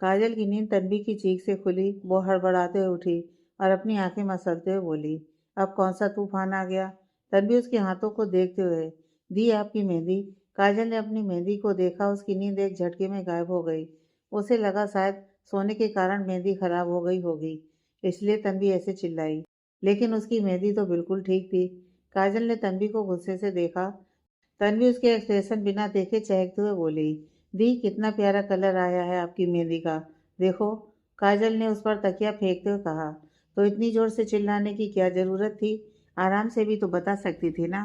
काजल की नींद तन्वी की चीख से खुली। वो हड़बड़ाते हुए उठी और अपनी आंखें मसलते हुए बोली, अब कौन सा तूफान आ गया? तन्वी उसके हाथों को देखते हुए, दी आपकी मेहंदी। काजल ने अपनी मेहंदी को देखा। उसकी नींद एक झटके में गायब हो गई। उसे लगा शायद सोने के कारण मेहंदी खराब हो गई होगी, इसलिए तन्वी ऐसे चिल्लाई। लेकिन उसकी मेहंदी तो बिल्कुल ठीक थी। काजल ने तन्वी को गुस्से से देखा। तन्वी उसके एक्सप्रेशन बिना देखे चहकते हुए बोली, दी कितना प्यारा कलर आया है आपकी मेहंदी का, देखो। काजल ने उस पर तकिया फेंकते हुए कहा, तो इतनी जोर से चिल्लाने की क्या जरूरत थी? आराम से भी तो बता सकती थी ना।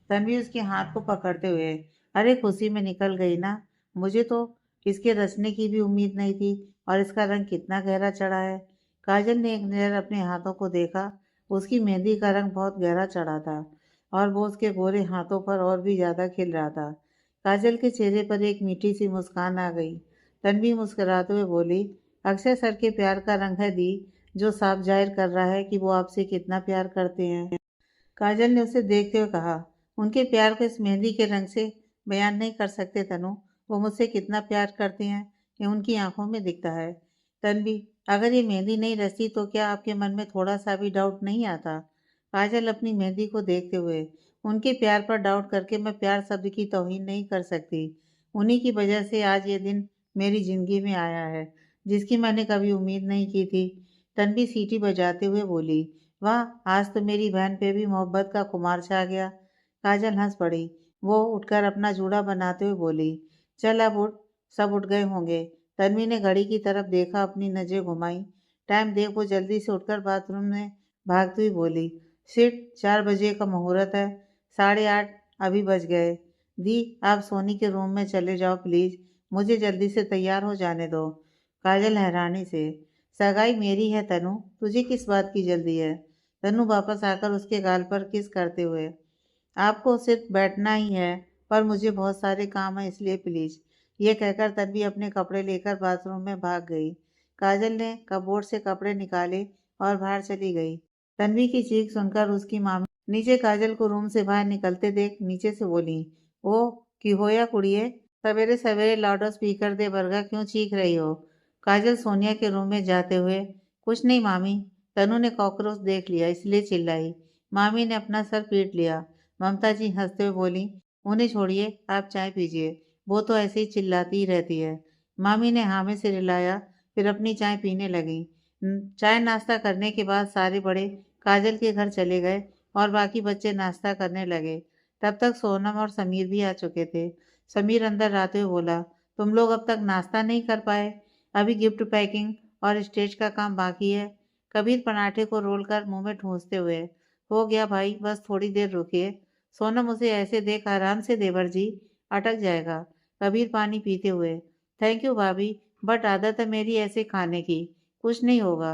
तन्वी उसके हाथ को पकड़ते हुए, अरे खुशी में निकल गई ना। मुझे तो इसके रचने की भी उम्मीद नहीं थी। और इसका रंग कितना गहरा चढ़ा है। काजल ने एक नज़र अपने हाथों को देखा। उसकी मेहंदी का रंग बहुत गहरा चढ़ा था और वो उसके गोरे हाथों पर और भी ज्यादा खिल रहा था। काजल के चेहरे पर एक मीठी सी मुस्कान आ गई। तन्वी मुस्कुराते हुए बोली, अक्षय सर के प्यार का रंग है दी, जो साफ जाहिर कर रहा है कि वो आपसे कितना प्यार करते हैं। काजल ने उसे देखते हुए कहा, उनके प्यार को इस मेहंदी के रंग से बयान नहीं कर सकते तनु। वो मुझसे कितना प्यार करते हैं ये उनकी आंखों में दिखता है। तन्वी, अगर ये मेहंदी नहीं रचती तो क्या आपके मन में थोड़ा सा भी डाउट नहीं आता? काजल अपनी मेहंदी को देखते हुए, उनके प्यार पर डाउट करके मैं प्यार शब्द की तौहीन नहीं कर सकती। उन्हीं की वजह से आज ये दिन मेरी जिंदगी में आया है, जिसकी मैंने कभी उम्मीद नहीं की थी। तन्वी सीटी बजाते हुए बोली, वाह, आज तो मेरी बहन पे भी मोहब्बत का खुमार छा गया। काजल हंस पड़ी। वो उठकर अपना जूड़ा बनाते हुए बोली, चल अब उठ, सब उठ गए होंगे। तन्वी ने घड़ी की तरफ देखा, अपनी नजर घुमाई। टाइम देख वो जल्दी से उठकर बाथरूम में भागती हुई बोली, सिट 4 बजे का मुहूर्त है, 8:30 अभी बज गए। दी, आप सोनी के रूम में चले जाओ प्लीज, मुझे जल्दी से तैयार हो जाने दो। काजल हैरानी से, सगाई मेरी है तनु, तुझे किस बात की जल्दी है? तनु वापस आकर उसके गाल पर किस करते हुए, आपको सिर्फ बैठना ही है, पर मुझे बहुत सारे काम है, इसलिए प्लीज। ये कहकर तन्वी अपने कपड़े लेकर बाथरूम में भाग गई। काजल ने कपबोर्ड से कपड़े निकाले और बाहर चली गई। तन्वी की चीख सुनकर उसकी मामी नीचे काजल को रूम से बाहर निकलते देख नीचे से बोली, ओ की होया कुड़िए, सवेरे सवेरे लाउड स्पीकर दे बरगा क्यों चीख रही हो? काजल सोनिया के रूम में जाते हुए, कुछ नहीं मामी, तनु ने कॉकरोच देख लिया इसलिए चिल्लाई। मामी ने अपना सर पीट लिया। ममता जी हंसते हुए बोली, उन्हें छोड़िए, आप चाय पीजिए, वो तो ऐसे ही चिल्लाती ही रहती है। मामी ने हामी से रिलाया, फिर अपनी चाय पीने लगी। चाय नाश्ता करने के बाद सारे बड़े काजल के घर चले गए और बाकी बच्चे नाश्ता करने लगे। तब तक सोनम और समीर भी आ चुके थे। समीर अंदर आते हुए बोला, तुम लोग अब तक नाश्ता नहीं कर पाए? अभी गिफ्ट पैकिंग और स्टेज का काम बाकी है। कबीर पराठे को रोल कर मुंह में ठूंसते हुए, हो गया भाई, बस थोड़ी देर रुकिए। सोनम उसे ऐसे देख, आराम से देवर जी, अटक जाएगा। कबीर पानी पीते हुए, थैंक यू भाभी, बट आदत है मेरी ऐसे खाने की, कुछ नहीं होगा।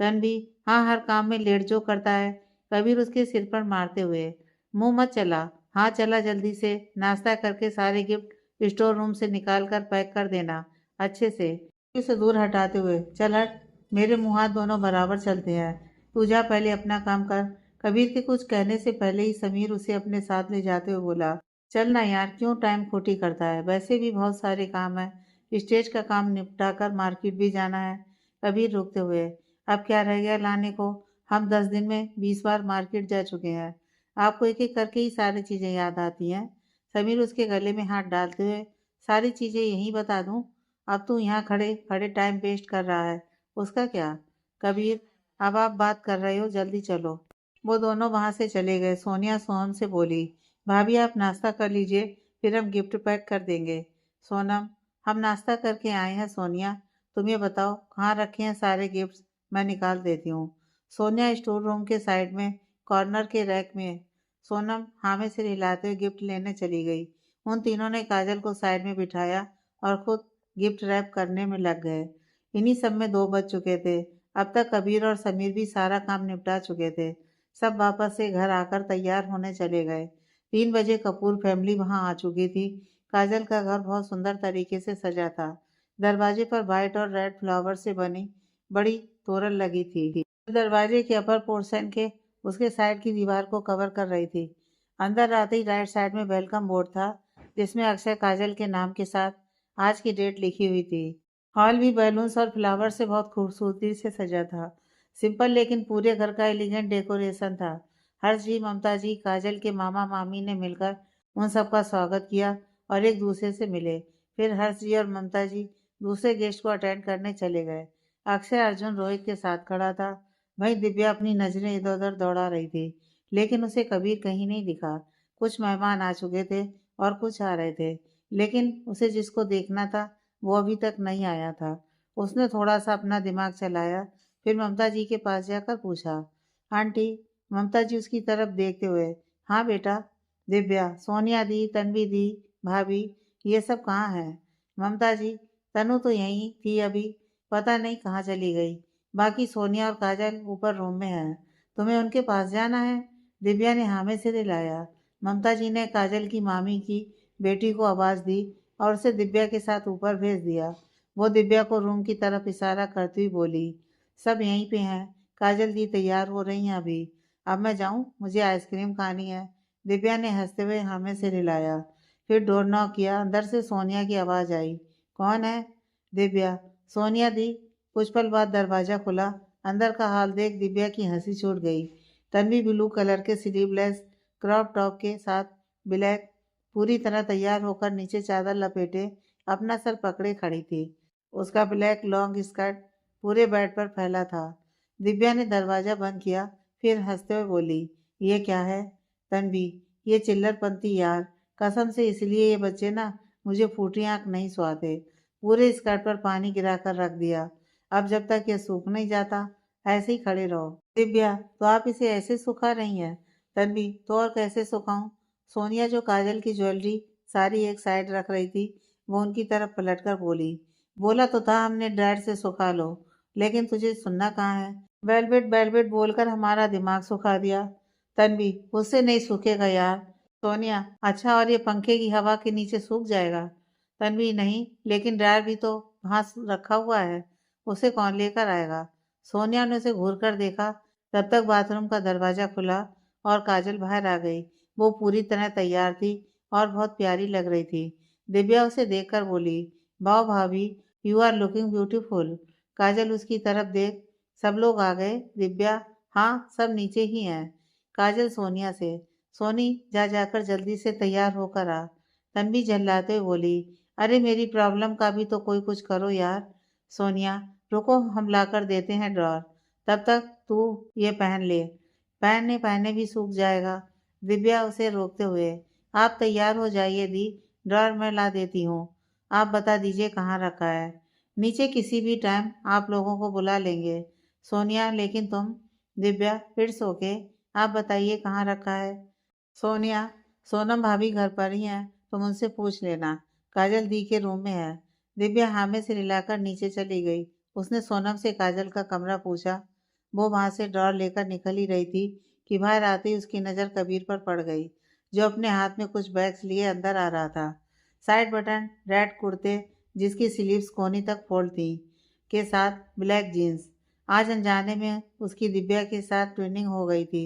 तन्वी, हाँ, हर काम में लेट जो करता है। कबीर उसके सिर पर मारते हुए, मुंह मत चला, हाँ चला, जल्दी से नाश्ता करके सारे गिफ्ट स्टोर रूम से निकाल कर पैक कर देना अच्छे से। उसे दूर हटाते हुए, चल हट, मेरे मुंह हाथ दोनों बराबर चलते हैं, तू जा पहले अपना काम कर। कबीर के कुछ कहने से पहले ही समीर उसे अपने साथ ले जाते हुए बोला, चल ना यार, क्यों टाइम खोटी करता है, वैसे भी बहुत सारे काम है, स्टेज का काम निपटा कर मार्केट भी जाना है। कबीर रुकते हुए, अब क्या रह गया लाने को, हम 10 दिन में 20 बार मार्केट जा चुके हैं, आपको एक एक करके ही सारी चीजें याद आती हैं। समीर उसके गले में हाथ डालते हुए, सारी चीजें यहीं बता दूं? अब तू यहाँ खड़े खड़े टाइम वेस्ट कर रहा है, उसका क्या? कबीर, अब आप बात कर रहे हो, जल्दी चलो। वो दोनों वहां से चले गए। सोनिया सोनम से बोली, भाभी आप नाश्ता कर लीजिए, फिर हम गिफ्ट पैक कर देंगे। सोनम, हम नाश्ता करके आए हैं सोनिया, तुम ये बताओ कहाँ रखे हैं सारे गिफ्ट्स, मैं निकाल देती हूँ। सोनिया स्टोर रूम के साइड में कॉर्नर के रैक में। सोनम हामी से हिलाते हुए गिफ्ट लेने चली गई। उन तीनों ने काजल को साइड में बिठाया और खुद गिफ्ट रैप करने में लग गए। इन्हीं सब में 2 बज चुके थे। अब तक कबीर और समीर भी सारा काम निपटा चुके थे। सब वापस से घर आकर तैयार होने चले गए। 3 बजे कपूर फैमिली वहां आ चुकी थी। काजल का घर बहुत सुंदर तरीके से सजा था। दरवाजे पर व्हाइट और रेड फ्लावर से बनी बड़ी तोरण लगी थी। दरवाजे के अपर पोर्शन के उसके साइड की दीवार को कवर कर रही थी। अंदर आते ही राइट साइड में वेलकम बोर्ड था, जिसमें अक्षय काजल के नाम के साथ आज की डेट लिखी हुई थी। हॉल भी बैलून्स और फ्लावर से बहुत खूबसूरती से सजा था। सिंपल लेकिन पूरे घर का एलिगेंट डेकोरेशन था। हर्ष जी, ममता जी, काजल के मामा मामी ने मिलकर उन सबका स्वागत किया और एक दूसरे से मिले। फिर हर्ष जी और ममता जी दूसरे गेस्ट को अटेंड करने चले गए। अक्षय अर्जुन रोहित के साथ खड़ा था। वहीं दिव्या अपनी नजरें इधर उधर दौड़ा रही थी, लेकिन उसे कबीर कहीं नहीं दिखा। कुछ मेहमान आ चुके थे और कुछ आ रहे थे, लेकिन उसे जिसको देखना था वो अभी तक नहीं आया था। उसने थोड़ा सा अपना दिमाग चलाया, फिर ममता जी के पास जाकर पूछा, आंटी? ममता जी उसकी तरफ देखते हुए, हाँ बेटा। दिव्या, सोनिया दी, तन्वी दी, भाभी, ये सब कहाँ है? ममता जी, तनु तो यहीं थी अभी, पता नहीं कहाँ चली गई। बाकी सोनिया और काजल ऊपर रूम में है, तुम्हें उनके पास जाना है? दिव्या ने हाँ में सिर हिलाया। ममता जी ने काजल की मामी की बेटी को आवाज़ दी और उसे दिव्या के साथ ऊपर भेज दिया। वो दिव्या को रूम की तरफ इशारा करती हुई बोली, सब यहीं पे हैं, काजल दी तैयार हो रही हैं अभी। अब मैं जाऊं? मुझे आइसक्रीम खानी है। दिव्या ने हंसते हुए हमें से हिलाया। फिर डोर नॉक किया। अंदर से सोनिया की आवाज़ आई, कौन है? दिव्या, सोनिया दी। कुछ पल बाद दरवाज़ा खुला। अंदर का हाल देख दिव्या की हंसी छूट गई। तन्वी ब्लू कलर के स्लीवलेस क्रॉप टॉप के साथ ब्लैक पूरी तरह तैयार होकर नीचे चादर लपेटे अपना सर पकड़े खड़ी थी। उसका ब्लैक लॉन्ग स्कर्ट पूरे बेड पर फैला था। दिव्या ने दरवाजा बंद किया, फिर हंसते हुए बोली, ये क्या है? तन्वी, ये चिल्लरपंती यार, कसम से इसलिए ये बच्चे ना मुझे फूटी आंख नहीं सुहाते। पूरे स्कर्ट पर पानी गिराकर रख दिया। अब जब तक ये सूख नहीं जाता ऐसे ही खड़े रहो। दिव्या, तो आप इसे ऐसे सुखा रही हैं? तन्वी, तो और कैसे सुखाऊं? सोनिया जो काजल की ज्वेलरी सारी एक साइड रख रही थी, वो उनकी तरफ पलटकर बोली, बोला तो था हमने ड्रायर से सुखा लो, लेकिन तुझे सुनना कहाँ है? वेलवेट वेलवेट बोलकर हमारा दिमाग सुखा दिया। तन्वी, उससे नहीं सूखेगा यार। सोनिया, अच्छा, और ये पंखे की हवा के नीचे सूख जाएगा? तन्वी, नहीं, लेकिन ड्रायर भी तो वहां रखा हुआ है, उसे कौन लेकर आएगा? सोनिया ने उसे घूर कर देखा। तब तक बाथरूम का दरवाजा खुला और काजल बाहर आ गई। वो पूरी तरह तैयार थी और बहुत प्यारी लग रही थी। दिव्या उसे देखकर बोली, वाह भाभी, यू आर लुकिंग ब्यूटीफुल। काजल उसकी तरफ देख, सब लोग आ गए? दिव्या, हाँ, सब नीचे ही हैं। काजल सोनिया से, सोनी, जा जाकर जल्दी से तैयार होकर आ। तन्वी झल्लाते हुए बोली, अरे मेरी प्रॉब्लम का भी तो कोई कुछ करो यार। सोनिया, रुको, हम लाकर देते हैं ड्रॉर, तब तक तू ये पहन ले। पहनने पहने भी सूख जाएगा। दिव्या उसे रोकते हुए, आप तैयार हो जाइए दी, ड्रॉर मैं ला देती हूँ। आप बता दीजिए कहाँ रखा है। नीचे किसी भी टाइम आप लोगों को बुला लेंगे। सोनिया, लेकिन तुम? दिव्या, इट्स ओके, आप बताइए कहाँ रखा है। सोनिया, सोनम भाभी घर पर ही हैं, तुम उनसे पूछ लेना। काजल दी के रूम में है। दिव्या हामे से हिलाकर नीचे चली गई। उसने सोनम से काजल का कमरा पूछा। वो वहां से ड्रॉर लेकर निकल ही रही थी कि बाहर आते ही उसकी नज़र कबीर पर पड़ गई, जो अपने हाथ में कुछ बैग्स लिए अंदर आ रहा था। साइड बटन रेड कुर्ते जिसकी स्लीव्स कोनी तक फोल्ड थी के साथ ब्लैक जीन्स। आज अनजाने में उसकी दिव्या के साथ ट्विनिंग हो गई थी।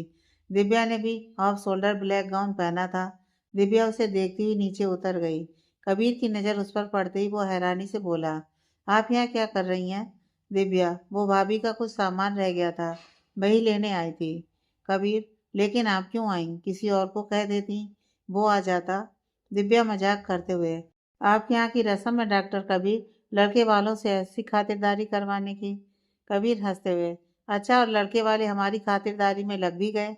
दिव्या ने भी ऑफ शोल्डर ब्लैक गाउन पहना था। दिव्या उसे देखती हुई नीचे उतर गई। कबीर की नज़र उस पर पड़ते ही वो हैरानी से बोला, आप यहाँ क्या कर रही हैं? दिव्या, वो भाभी का कुछ सामान रह गया था, वही लेने आई थी। कबीर, लेकिन आप क्यों आई? किसी और को कह देती, वो आ जाता। दिव्या मजाक करते हुए, आपके यहाँ की रस्म है डॉक्टर कबीर, लड़के वालों से ऐसी खातिरदारी करवाने की? कबीर हंसते हुए, अच्छा, और लड़के वाले हमारी खातिरदारी में लग भी गए?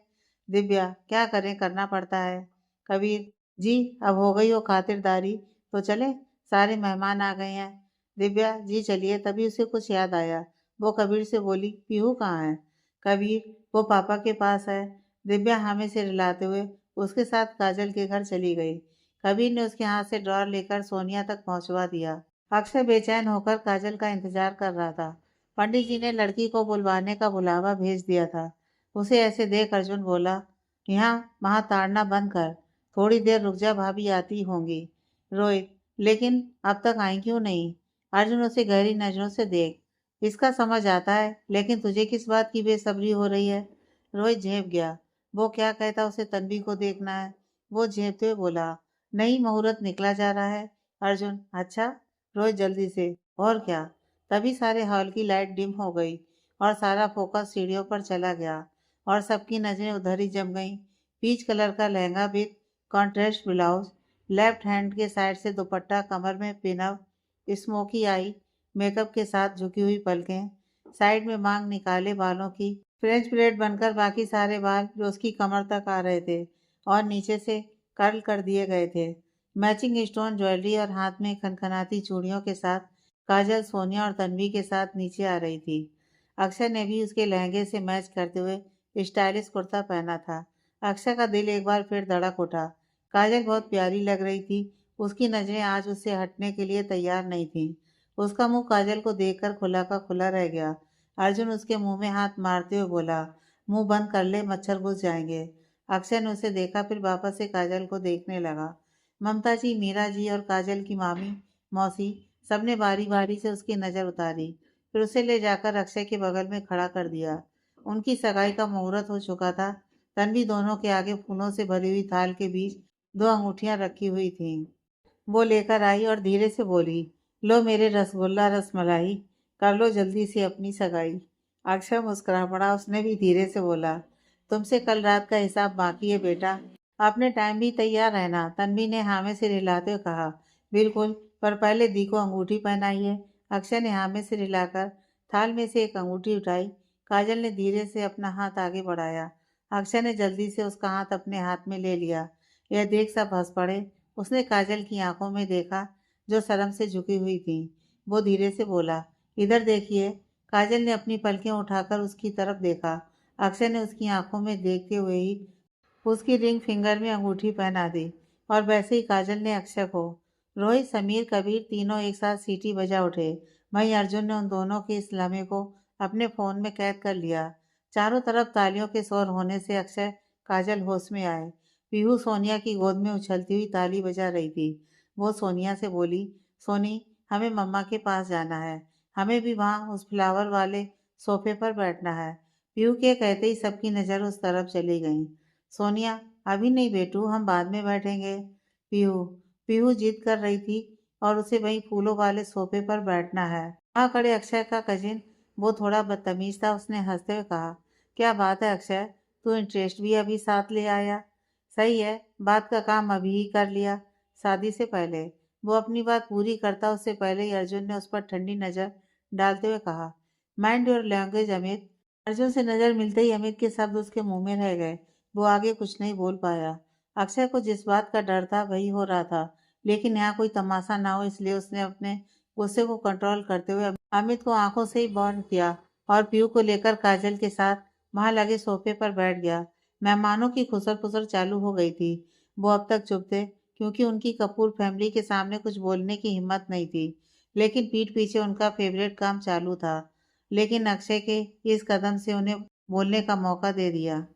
दिव्या, क्या करें, करना पड़ता है। कबीर, जी, अब हो गई हो खातिरदारी तो चले, सारे मेहमान आ गए हैं। दिव्या, जी चलिए। तभी उसे कुछ याद आया। वो कबीर से बोली, पीहू कहाँ है? कबीर, वो पापा के पास है। दिव्या हामी से रिलाते हुए उसके साथ काजल के घर चली गई। कबीर ने उसके हाथ से ड्रॉर लेकर सोनिया तक पहुंचवा दिया। अक्षय बेचैन होकर काजल का इंतजार कर रहा था। पंडित जी ने लड़की को बुलवाने का बुलावा भेज दिया था। उसे ऐसे देख अर्जुन बोला, यहाँ वहाँ ताड़ना बंद कर, थोड़ी देर रुक जा, भाभी आती होंगी। रोहित, लेकिन अब तक आई क्यों नहीं? अर्जुन उसे गहरी नजरों से देख, इसका समझ आता है, लेकिन तुझे किस बात की बेसब्री हो रही है? रोहित झेप गया। वो क्या कहता, उसे तन्वी को देखना है। वो झेपते हुए बोला, नहीं, मुहूर्त निकला जा रहा है। अर्जुन, अच्छा। रोहित जल्दी से, और क्या? तभी सारे हॉल की लाइट डिम हो गई और सारा फोकस सीढ़ियों पर चला गया और सबकी नजरें उधर ही जम गईं। पीच कलर का lehenga with contrast blouse, left hand के साइड से दुपट्टा, कमर में पिनअप, स्मोकी आई मेकअप के साथ झुकी हुई पलकें, साइड में मांग निकाले बालों की फ्रेंच ब्रेड बनकर बाकी सारे बाल जो उसकी कमर तक आ रहे थे और नीचे से कर्ल कर दिए गए थे। मैचिंग स्टोन ज्वेलरी और हाथ में खनखनाती चूड़ियों के साथ काजल सोनिया और तन्वी के साथ नीचे आ रही थी। अक्षय ने भी उसके लहंगे से मैच करते हुए स्टाइलिश कुर्ता पहना था। अक्षय का दिल एक बार फिर धड़क उठा। काजल बहुत प्यारी लग रही थी। उसकी नजरें आज उससे हटने के लिए तैयार नहीं थीं। उसका मुंह काजल को देखकर खुला का खुला रह गया। अर्जुन उसके मुंह में हाथ मारते हुए बोला, मुंह बंद कर ले, मच्छर घुस जाएंगे। अक्षय ने उसे देखा, फिर वापस से काजल को देखने लगा। ममता जी, मीरा जी और काजल की मामी, मौसी सबने बारी बारी से उसकी नजर उतारी, फिर उसे ले जाकर अक्षय के बगल में खड़ा कर दिया। उनकी सगाई का मुहूर्त हो चुका था। तन्वी दोनों के आगे फूलों से भरी हुई थाल के बीच दो अंगूठियां रखी हुई थीं। वो लेकर आई और धीरे से बोली, लो मेरे रसगुल्ला रसमलाई, कर लो जल्दी से अपनी सगाई। अक्षय मुस्कुरा पड़ा। उसने भी धीरे से बोला, तुमसे कल रात का हिसाब बाकी है बेटा, आपने टाइम भी तैयार रहना। तन्वी ने हाँ में सिर हिलाते हुए कहा, बिल्कुल, पर पहले दी को अंगूठी पहनाइए। अक्षय ने हाँ में सिर हिलाकर थाल में से एक अंगूठी उठाई। काजल ने धीरे से अपना हाथ आगे बढ़ाया। अक्षय ने जल्दी से उसका हाथ अपने हाथ में ले लिया। यह देख सब हंस पड़े। उसने काजल की आंखों में देखा जो शर्म से झुकी हुई थी। वो धीरे से बोला, इधर देखिए। काजल ने अपनी पलकें उठाकर उसकी तरफ देखा। अक्षय ने उसकी आंखों में देखते हुए ही उसकी रिंग फिंगर में अंगूठी पहना दी और वैसे ही काजल ने अक्षय को। रोहित, समीर, कबीर तीनों एक साथ सीटी बजा उठे। वहीं अर्जुन ने उन दोनों के इस लम्हे को अपने फोन में कैद कर लिया। चारों तरफ तालियों के शोर होने से अक्षय काजल होश में आए। पीहू सोनिया की गोद में उछलती हुई ताली बजा रही थी। वो सोनिया से बोली, सोनी, हमें मम्मा के पास जाना है, हमें भी वहाँ उस फ्लावर वाले सोफे पर बैठना है। पीहू के कहते ही सबकी नज़र उस तरफ चली गई। सोनिया, अभी नहीं बेटू, हम बाद में बैठेंगे। पीहू पीहू जिद कर रही थी और उसे वहीं फूलों वाले सोफे पर बैठना है। वहाँ खड़े अक्षय का कजिन, वो थोड़ा बदतमीज था। उसने हंसते हुए कहा, क्या बात है अक्षय, तू इंटरेस्ट भी अभी साथ ले आया। सही है, बात का काम अभी ही कर लिया, शादी से पहले। वो अपनी बात पूरी करता उससे पहले ही अर्जुन ने उस पर ठंडी नजर डालते हुए कहा, mind your language Amit. Arjun से नजर मिलते ही अमित के शब्द उसके मुंह में रह गए। वो आगे कुछ नहीं बोल पाया। अक्षय को जिस बात का डर था वही हो रहा था, लेकिन यहाँ कोई तमाशा ना हो इसलिए उसने अपने गुस्से को कंट्रोल करते हुए अमित को आंखों से ही बॉन्ड किया और पीयू को लेकर काजल के साथ वहां लगे सोफे पर बैठ गया। मेहमानों की खुसर फुसर चालू हो गई थी। वो अब तक चुप थे क्योंकि उनकी कपूर फैमिली के सामने कुछ बोलने की हिम्मत नहीं थी, लेकिन पीठ पीछे उनका फेवरेट काम चालू था। लेकिन अक्षय के इस कदम से उन्हें बोलने का मौका दे दिया।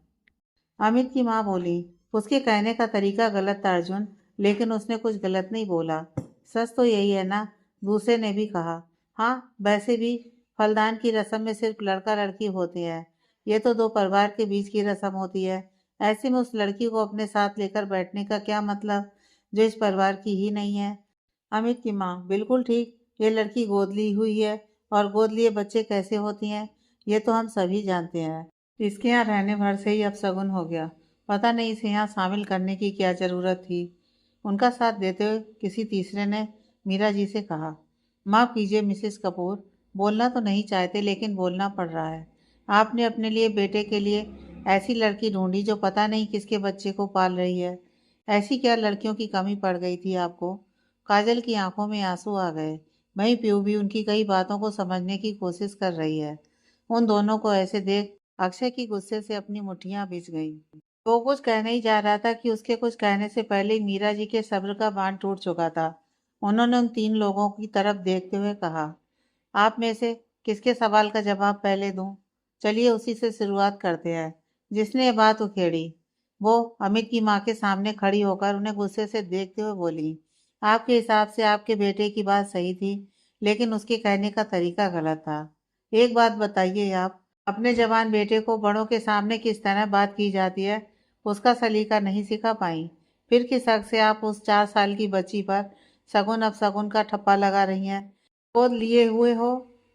अमित की माँ बोली, उसके कहने का तरीका गलत था अर्जुन, लेकिन उसने कुछ गलत नहीं बोला। सच तो यही है ना, दूसरे ने भी कहा। हाँ, वैसे भी फलदान की रस्म में सिर्फ लड़का लड़की होते हैं, ये तो दो परिवार के बीच की रस्म होती है। ऐसे में उस लड़की को अपने साथ लेकर बैठने का क्या मतलब, जो इस परिवार की ही नहीं है। अमित की माँ, बिल्कुल ठीक, ये लड़की गोद ली हुई है और गोद लिए बच्चे कैसे होती हैं ये तो हम सभी जानते हैं। इसके यहाँ रहने भर से ही अपशगुन हो गया। पता नहीं इसे यहाँ शामिल करने की क्या जरूरत थी। उनका साथ देते हुए किसी तीसरे ने मीरा जी से कहा, माफ़ कीजिए मिसेस कपूर, बोलना तो नहीं चाहते लेकिन बोलना पड़ रहा है। आपने अपने लिए बेटे के लिए ऐसी लड़की ढूंढी जो पता नहीं किसके बच्चे को पाल रही है। ऐसी क्या लड़कियों की कमी पड़ गई थी आपको। काजल की आंखों में आंसू आ गए। वहीं पीयू भी उनकी कई बातों को समझने की कोशिश कर रही है। उन दोनों को ऐसे देख अक्षय की गुस्से से अपनी मुठ्ठियां भिज गईं। वो कुछ कहने ही जा रहा था कि उसके कुछ कहने से पहले ही मीरा जी के सब्र का बांध टूट चुका था। उन्होंने उन तीन लोगों की तरफ देखते हुए कहा, आप में से किसके सवाल का जवाब पहले दूं? चलिए उसी से शुरुआत करते हैं जिसने ये बात उखेड़ी। वो अमित की माँ के सामने खड़ी होकर उन्हें गुस्से से देखते हुए बोली, आपके हिसाब से आपके बेटे की बात सही थी, लेकिन उसके कहने का तरीका गलत था। एक बात बताइए, आप अपने जवान बेटे को बड़ों के सामने किस तरह बात की जाती है उसका सलीका नहीं सिखा पाई। फिर किस हक से आप उस 4 साल की बच्ची पर सगुन अपशगुन का ठप्पा लगा रही हैं। गोद लिए हुए हो,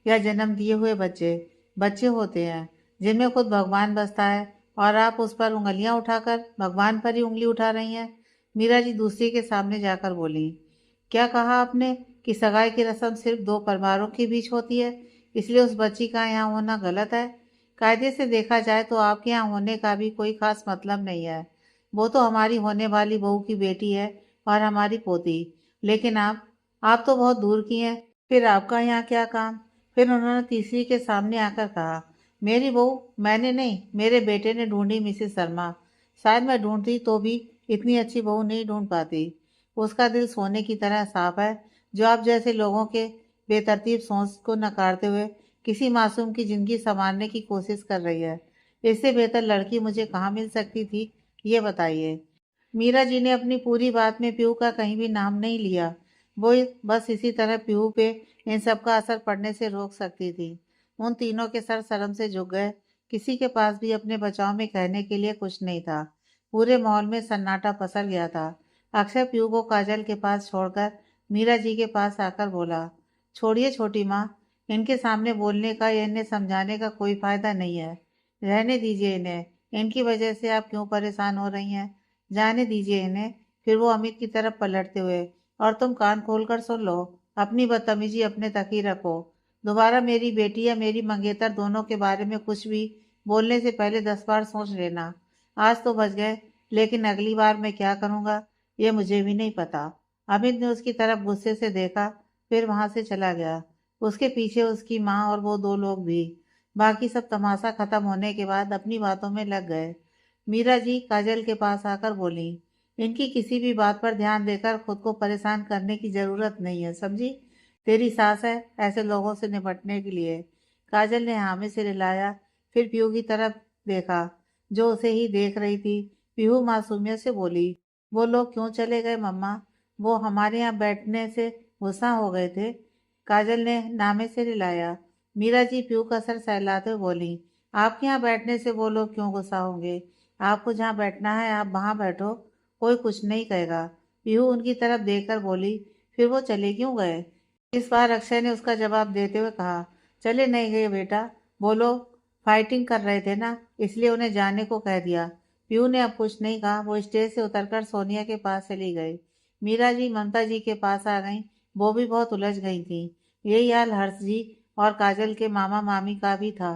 या जन्म दिए हुए बच्चे बच्चे होते हैं जिनमें खुद भगवान बसता है, और आप उस पर उंगलियां उठाकर भगवान पर ही उंगली उठा रही हैं। मीरा जी दूसरी के सामने जाकर बोली, क्या कहा आपने कि सगाई की रस्म सिर्फ दो परिवारों के बीच होती है, इसलिए उस बच्ची का यहाँ होना गलत है? कायदे से देखा जाए तो आपके यहाँ होने का भी कोई खास मतलब नहीं है। वो तो हमारी होने वाली बहू की बेटी है और हमारी पोती। लेकिन आप तो बहुत दूर की हैं, फिर आपका यहाँ क्या काम? फिर उन्होंने तीसरी के सामने आकर कहा, मेरी बहू मैंने नहीं, मेरे बेटे ने ढूंढी मिसेस शर्मा। शायद मैं ढूंढती तो भी इतनी अच्छी बहू नहीं ढूंढ पाती। उसका दिल सोने की तरह साफ है, जो आप जैसे लोगों के बेतरतीब सोच को नकारते हुए किसी मासूम की जिंदगी संवारने की कोशिश कर रही है। इससे बेहतर लड़की मुझे कहाँ मिल सकती थी, ये बताइए। मीरा जी ने अपनी पूरी बात में पीहू का कहीं भी नाम नहीं लिया। वो बस इसी तरह पीहू पे इन सब का असर पड़ने से रोक सकती थी। उन तीनों के सर शर्म से झुक गए। किसी के पास भी अपने बचाव में कहने के लिए कुछ नहीं था। पूरे माहौल में सन्नाटा पसर गया था। अक्षय पीहू को काजल के पास छोड़कर मीरा जी के पास आकर बोला, छोड़िए छोटी माँ, इनके सामने बोलने का या इन्हें समझाने का कोई फायदा नहीं है। रहने दीजिए इन्हें। इनकी वजह से आप क्यों परेशान हो रही हैं? जाने दीजिए इन्हें। फिर वो अमित की तरफ पलटते हुए, और तुम कान खोलकर सुन लो, अपनी बदतमीजी अपने तक ही रखो। दोबारा मेरी बेटी या मेरी मंगेतर दोनों के बारे में कुछ भी बोलने से पहले 10 बार सोच लेना। आज तो बच गए, लेकिन अगली बार मैं क्या करूँगा ये मुझे भी नहीं पता। अमित ने उसकी तरफ गुस्से से देखा, फिर वहां से चला गया। उसके पीछे उसकी माँ और वो दो लोग भी। बाकी सब तमाशा खत्म होने के बाद अपनी बातों में लग गए। मीरा जी काजल के पास आकर बोली, इनकी किसी भी बात पर ध्यान देकर खुद को परेशान करने की जरूरत नहीं है, समझी? तेरी सास है ऐसे लोगों से निपटने के लिए। काजल ने हामी से रिलाया, फिर पीहू की तरफ देखा, जो उसे ही देख रही थी। पीहू मासूमियत से बोली, वो लोग क्यों चले गए मम्मा? वो हमारे यहाँ बैठने से गुस्सा हो गए थे। काजल ने नामे से रिलाया। मीरा जी पीहू का सर सहलाते हुए बोली, आपके यहाँ बैठने से वो लोग क्यों गुस्सा होंगे? आपको जहाँ बैठना है आप वहाँ बैठो, कोई कुछ नहीं कहेगा। पीहू उनकी तरफ देखकर बोली, फिर वो चले क्यों गए? इस बार अक्षय ने उसका जवाब देते हुए कहा, चले नहीं गए बेटा, वो लोग फाइटिंग कर रहे थे ना, इसलिए उन्हें जाने को कह दिया। पीहू ने अब कुछ नहीं कहा। वो स्टेज से उतरकर सोनिया के पास चली गई। मीरा जी ममता जी के पास आ गईं। वो भी बहुत उलझ गई थी। यही हाल हर्ष जी और काजल के मामा मामी का भी था।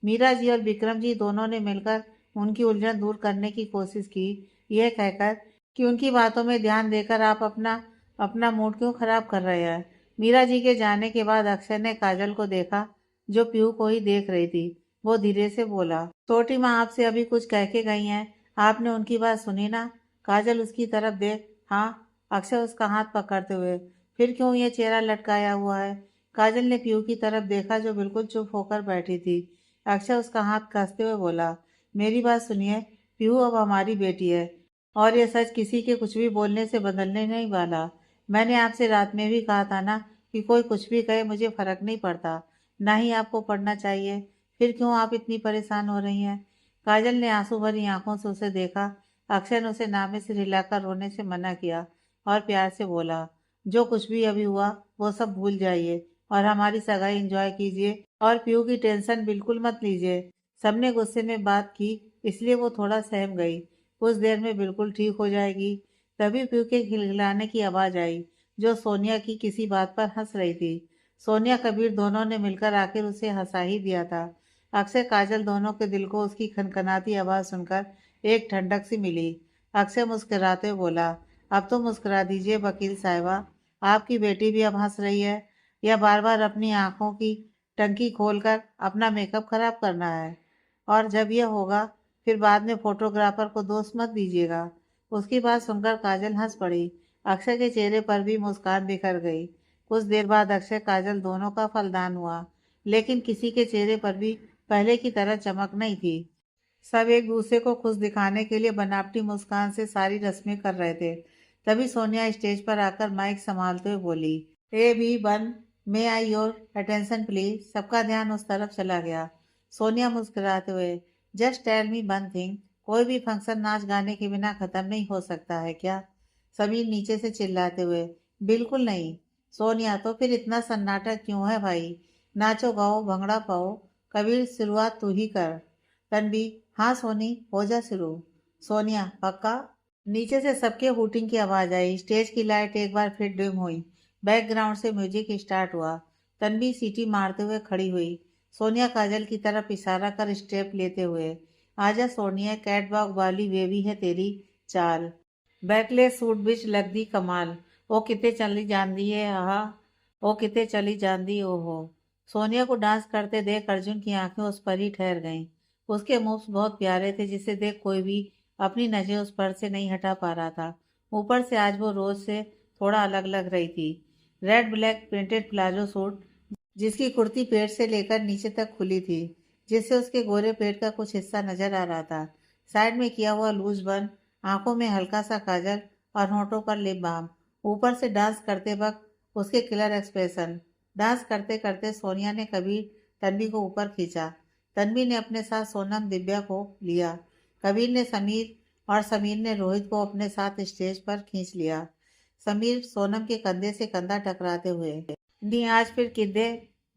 मीरा जी और विक्रम जी दोनों ने मिलकर उनकी उलझन दूर करने की कोशिश की, यह कहकर कि उनकी बातों में ध्यान देकर आप अपना अपना मूड क्यों खराब कर रहे हैं। मीरा जी के जाने के बाद अक्षय ने काजल को देखा, जो पीहू को ही देख रही थी। वो धीरे से बोला, छोटी माँ आपसे अभी कुछ कह के गई हैं, आपने उनकी बात सुनी ना? काजल उसकी तरफ देख। हाँ, अक्षय उसका हाथ पकड़ते हुए, फिर क्यों ये चेहरा लटकाया हुआ है? काजल ने पीहू की तरफ देखा, जो बिल्कुल चुप होकर बैठी थी। अक्षय उसका हाथ कसते हुए बोला, मेरी बात सुनिए, पीहू अब हमारी बेटी है, और ये सच किसी के कुछ भी बोलने से बदलने नहीं वाला। मैंने आपसे रात में भी कहा था ना कि कोई कुछ भी कहे मुझे फर्क नहीं पड़ता, ना ही आपको पढ़ना चाहिए। फिर क्यों आप इतनी परेशान हो रही हैं? काजल ने आंसू भरी आंखों से उसे देखा। अक्षय ने उसे नामे से हिलाकर रोने से मना किया और प्यार से बोला, जो कुछ भी अभी हुआ वो सब भूल जाइए और हमारी सगाई एंजॉय कीजिए, और पीहू की टेंशन बिल्कुल मत लीजिए। सबने गुस्से में बात की, इसलिए वो थोड़ा सहम गई। कुछ देर में बिल्कुल ठीक हो जाएगी। तभी पीहू के खिलखिलाने की आवाज आई, जो सोनिया की किसी बात पर हंस रही थी। सोनिया कबीर दोनों ने मिलकर आखिर उसे हंसा ही दिया था। अक्षय काजल दोनों के दिल को उसकी खनखनाती आवाज सुनकर एक ठंडक सी मिली। अक्षय मुस्कुराते हुए बोला, अब तो मुस्कुरा दीजिए वकील साहिबा, आपकी बेटी भी अब हंस रही है, या बार बार अपनी आंखों की टंकी खोलकर अपना मेकअप खराब करना है? और जब यह होगा फिर बाद में फोटोग्राफर को दोष मत दीजिएगा। उसकी बात सुनकर काजल हंस पड़ी। अक्षय के चेहरे पर भी मुस्कान बिखर गई। कुछ देर बाद अक्षय काजल दोनों का फलदान हुआ, लेकिन किसी के चेहरे पर भी पहले की तरह चमक नहीं थी। सब एक दूसरे को खुश दिखाने के लिए बनावटी मुस्कान से सारी रस्में कर रहे थे। तभी सोनिया स्टेज पर आकर माइक संभालते हुए बोली, A B one, may I your attention please. सबका ध्यान उस तरफ चला गया। सोनिया मुस्कुराते हुए, just tell me one thing, कोई भी फंक्शन नाच गाने के बिना खत्म नहीं हो सकता है क्या? सभी नीचे से चिल्लाते हुए, बिल्कुल नहीं। सोनिया, तो फिर इतना सन्नाटा क्यों है भाई? नाचो गाओ भंगड़ा पाओ, कबीर शुरुआत तू ही कर। तन्वी, हाँ सोनी, हो जा शुरू। सोनिया, पक्का? नीचे से सबके हूटिंग की आवाज आई। स्टेज की लाइट एक बार फिर डिम हुई। बैकग्राउंड से म्यूजिक स्टार्ट हुआ। तन्वी सीटी मारते हुए खड़ी हुई। सोनिया काजल की तरफ इशारा कर स्टेप लेते हुए, आजा सोनिया, कैटवॉक वाली बेबी है तेरी चाल। बैकलेस सूट बिच लगदी कमाल, ओ किते चली जांदी है आहा, ओ किते चली जांदी ओहो। सोनिया को डांस करते देख अर्जुन की आंखें उस पर ही ठहर गईं। उसके मूव्स बहुत प्यारे थे, जिसे देख कोई भी अपनी नजर उस पर से नहीं हटा पा रहा था। ऊपर से आज वो रोज से थोड़ा अलग लग रही थी। Red black printed palazzo suit, जिसकी कुर्ती पेट से लेकर नीचे तक खुली थी, जिससे उसके गोरे पेट का कुछ हिस्सा नजर आ रहा था। साइड में किया हुआ लूज बन, आंखों में हल्का सा काजल और होंठों पर लिप बाम। ऊपर से डांस करते वक्त उसके किलर एक्सप्रेशन। डांस करते करते सोनिया ने कबीर तन्वी को ऊपर खींचा। तन्वी ने अपने साथ सोनम दिव्या को लिया। कबीर ने समीर और समीर ने रोहित को अपने साथ स्टेज पर खींच लिया। समीर सोनम के कंधे से कंधा टकराते हुए, नी आज फिर किद्दे,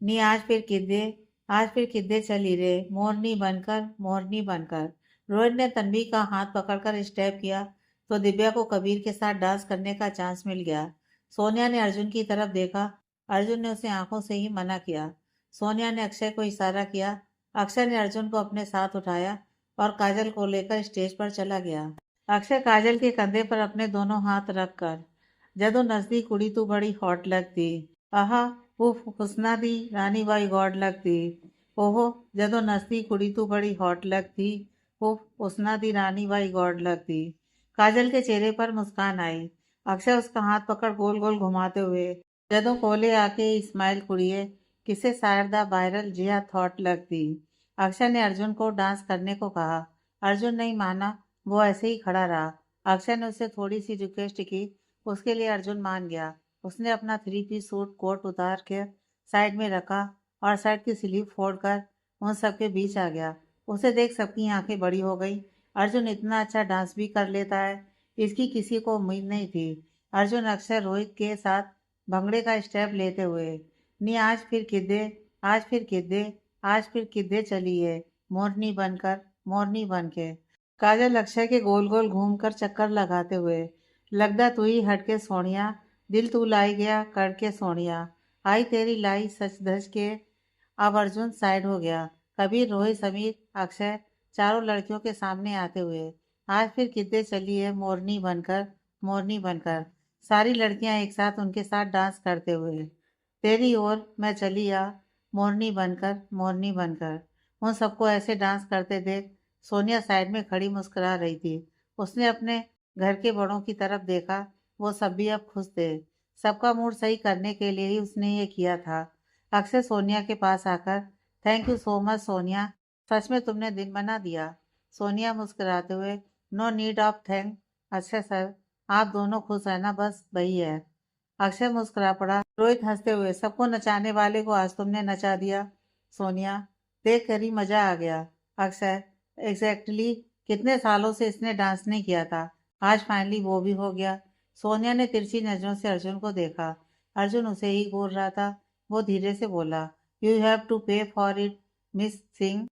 नी आज फिर किद्दे, आज फिर किद्दे चली रे, मोरनी बनकर, मोरनी बनकर। रोहित ने तन्वी का हाथ पकड़कर स्टेप किया तो दिव्या को कबीर के साथ डांस करने का चांस मिल गया। सोनिया ने अर्जुन की तरफ देखा। अर्जुन ने उसे आंखों से ही मना किया। सोनिया ने अक्षय को इशारा किया। अक्षय ने अर्जुन को अपने साथ उठाया और काजल को लेकर स्टेज पर चला गया। अक्षय काजल के कंधे पर अपने दोनों हाथ रखकर, जदों नजदी कुड़ी तू बड़ी हॉट लगती, आहा वो हुस्ना दी रानी बाई गॉड लगती, ओहो जदों नजदी कुड़ी तू बड़ी हॉट लगती, वो हुस्ना दी रानी बाई गॉड लगती। काजल के चेहरे पर मुस्कान आई। अक्षय उसका हाथ पकड़ गोल गोल घुमाते हुए, जदों कोले आके स्माइल कुड़िए, किसे शायर दा वायरल जिया थॉट लगती। अक्षय ने अर्जुन को डांस करने को कहा। अर्जुन नहीं माना, वो ऐसे ही खड़ा रहा। अक्षय ने उसे थोड़ी सी रिक्वेस्ट की, उसके लिए अर्जुन मान गया। उसने अपना 3 पीस सूट कोट उतार के साइड में रखा और शर्ट की स्लीव फोड़कर उन सबके बीच आ गया। उसे देख सबकी आंखें बड़ी हो गई। अर्जुन इतना अच्छा डांस भी कर लेता है, इसकी किसी को उम्मीद नहीं थी। अर्जुन अक्षय रोहित के साथ भंगड़े का स्टेप लेते हुए, नी आज फिर किद्दे, आज फिर किद्दे, आज फिर किद्दे चली है, मोरनी बनकर, मोरनी बनके। काजल अक्षय के गोल गोल घूमकर चक्कर लगाते हुए, लगदा तू ही हटके सोनिया, दिल तू लाई गया करके सोनिया, आई तेरी लाई सच धज के। अब अर्जुन साइड हो गया। कबीर, रोहित, समीर, अक्षय चारों लड़कियों के सामने आते हुए, आज फिर किद्दे चली है, मोरनी बनकर, मोरनी बनकर। सारी लड़कियां एक साथ उनके साथ डांस करते हुए, तेरी ओर मैं चली आ, मोरनी बनकर, मोरनी बनकर। उन सबको ऐसे डांस करते देख सोनिया साइड में खड़ी मुस्कुरा रही थी। उसने अपने घर के बड़ों की तरफ देखा। वो सब भी अब खुश थे। सबका मूड सही करने के लिए ही उसने ये किया था। अक्षय सोनिया के पास आकर, thank you so much Sonia, सच में तुमने दिन बना दिया। सोनिया मुस्कुराते हुए, no need of thank Akshay sir, आप दोनों खुश है ना, बस वही है। अक्षय मुस्कुरा पड़ा। रोहित हंसते हुए, सबको नचाने वाले को आज तुमने नचा दिया। सोनिया, देख कर ही मजा आ गया। अक्षय, एग्जैक्टली कितने सालों से इसने डांस नहीं किया था, आज फाइनली वो भी हो गया। सोनिया ने तिरछी नजरों से अर्जुन को देखा। अर्जुन उसे ही घूर रहा था। वो धीरे से बोला, यू हैव टू पे for it miss Singh.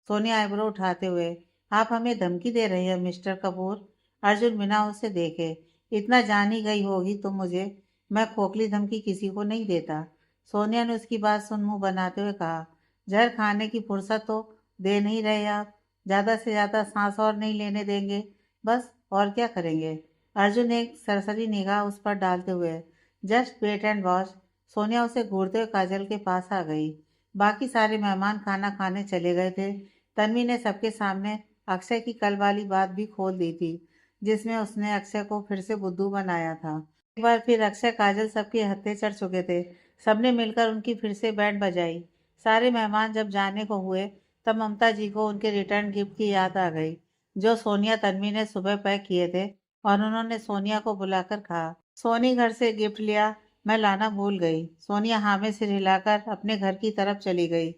Sonia eyebrow उठाते हुए, आप हमें धमकी दे रहे हैं मिस्टर कपूर। अर्जुन बिना उसे देखे, इतना जान ही गई होगी तुम मुझे, मैं खोखली धमकी किसी को नहीं देता। सोनिया ने उसकी बात सुन मुंह बनाते हुए कहा, जहर खाने की फुर्सत तो दे नहीं रहे आप, ज़्यादा से ज़्यादा सांस और नहीं लेने देंगे, बस और क्या करेंगे। अर्जुन एक सरसरी निगाह उस पर डालते हुए, just wait and watch. Sonia उसे घूरते हुए काजल के पास आ गई। बाकी सारे मेहमान खाना खाने चले गए थे। तन्वी ने सबके सामने अक्षय की कल वाली बात भी खोल दी थी, जिसमें उसने अक्षय को फिर से बुद्धू बनाया था। एक बार फिर अक्षय काजल सबके हत्थे चढ़ चुके थे। सबने मिलकर उनकी फिर से बैंड बजाई। सारे मेहमान जब जाने को हुए तब ममता जी को उनके रिटर्न गिफ्ट की याद आ गई, जो सोनिया तन्वी ने सुबह पैक किए थे, और उन्होंने सोनिया को बुलाकर कहा, सोनी घर से गिफ्ट लिया, मैं लाना भूल गई। सोनिया हाँ में सिर हिलाकर अपने घर की तरफ चली गई।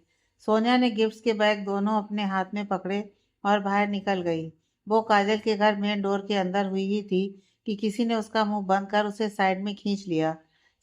सोनिया ने गिफ्ट्स के बैग दोनों अपने हाथ में पकड़े और बाहर निकल गई। वो काजल के घर मेन डोर के अंदर हुई ही थी कि किसी ने उसका मुंह बंद कर उसे साइड में खींच लिया।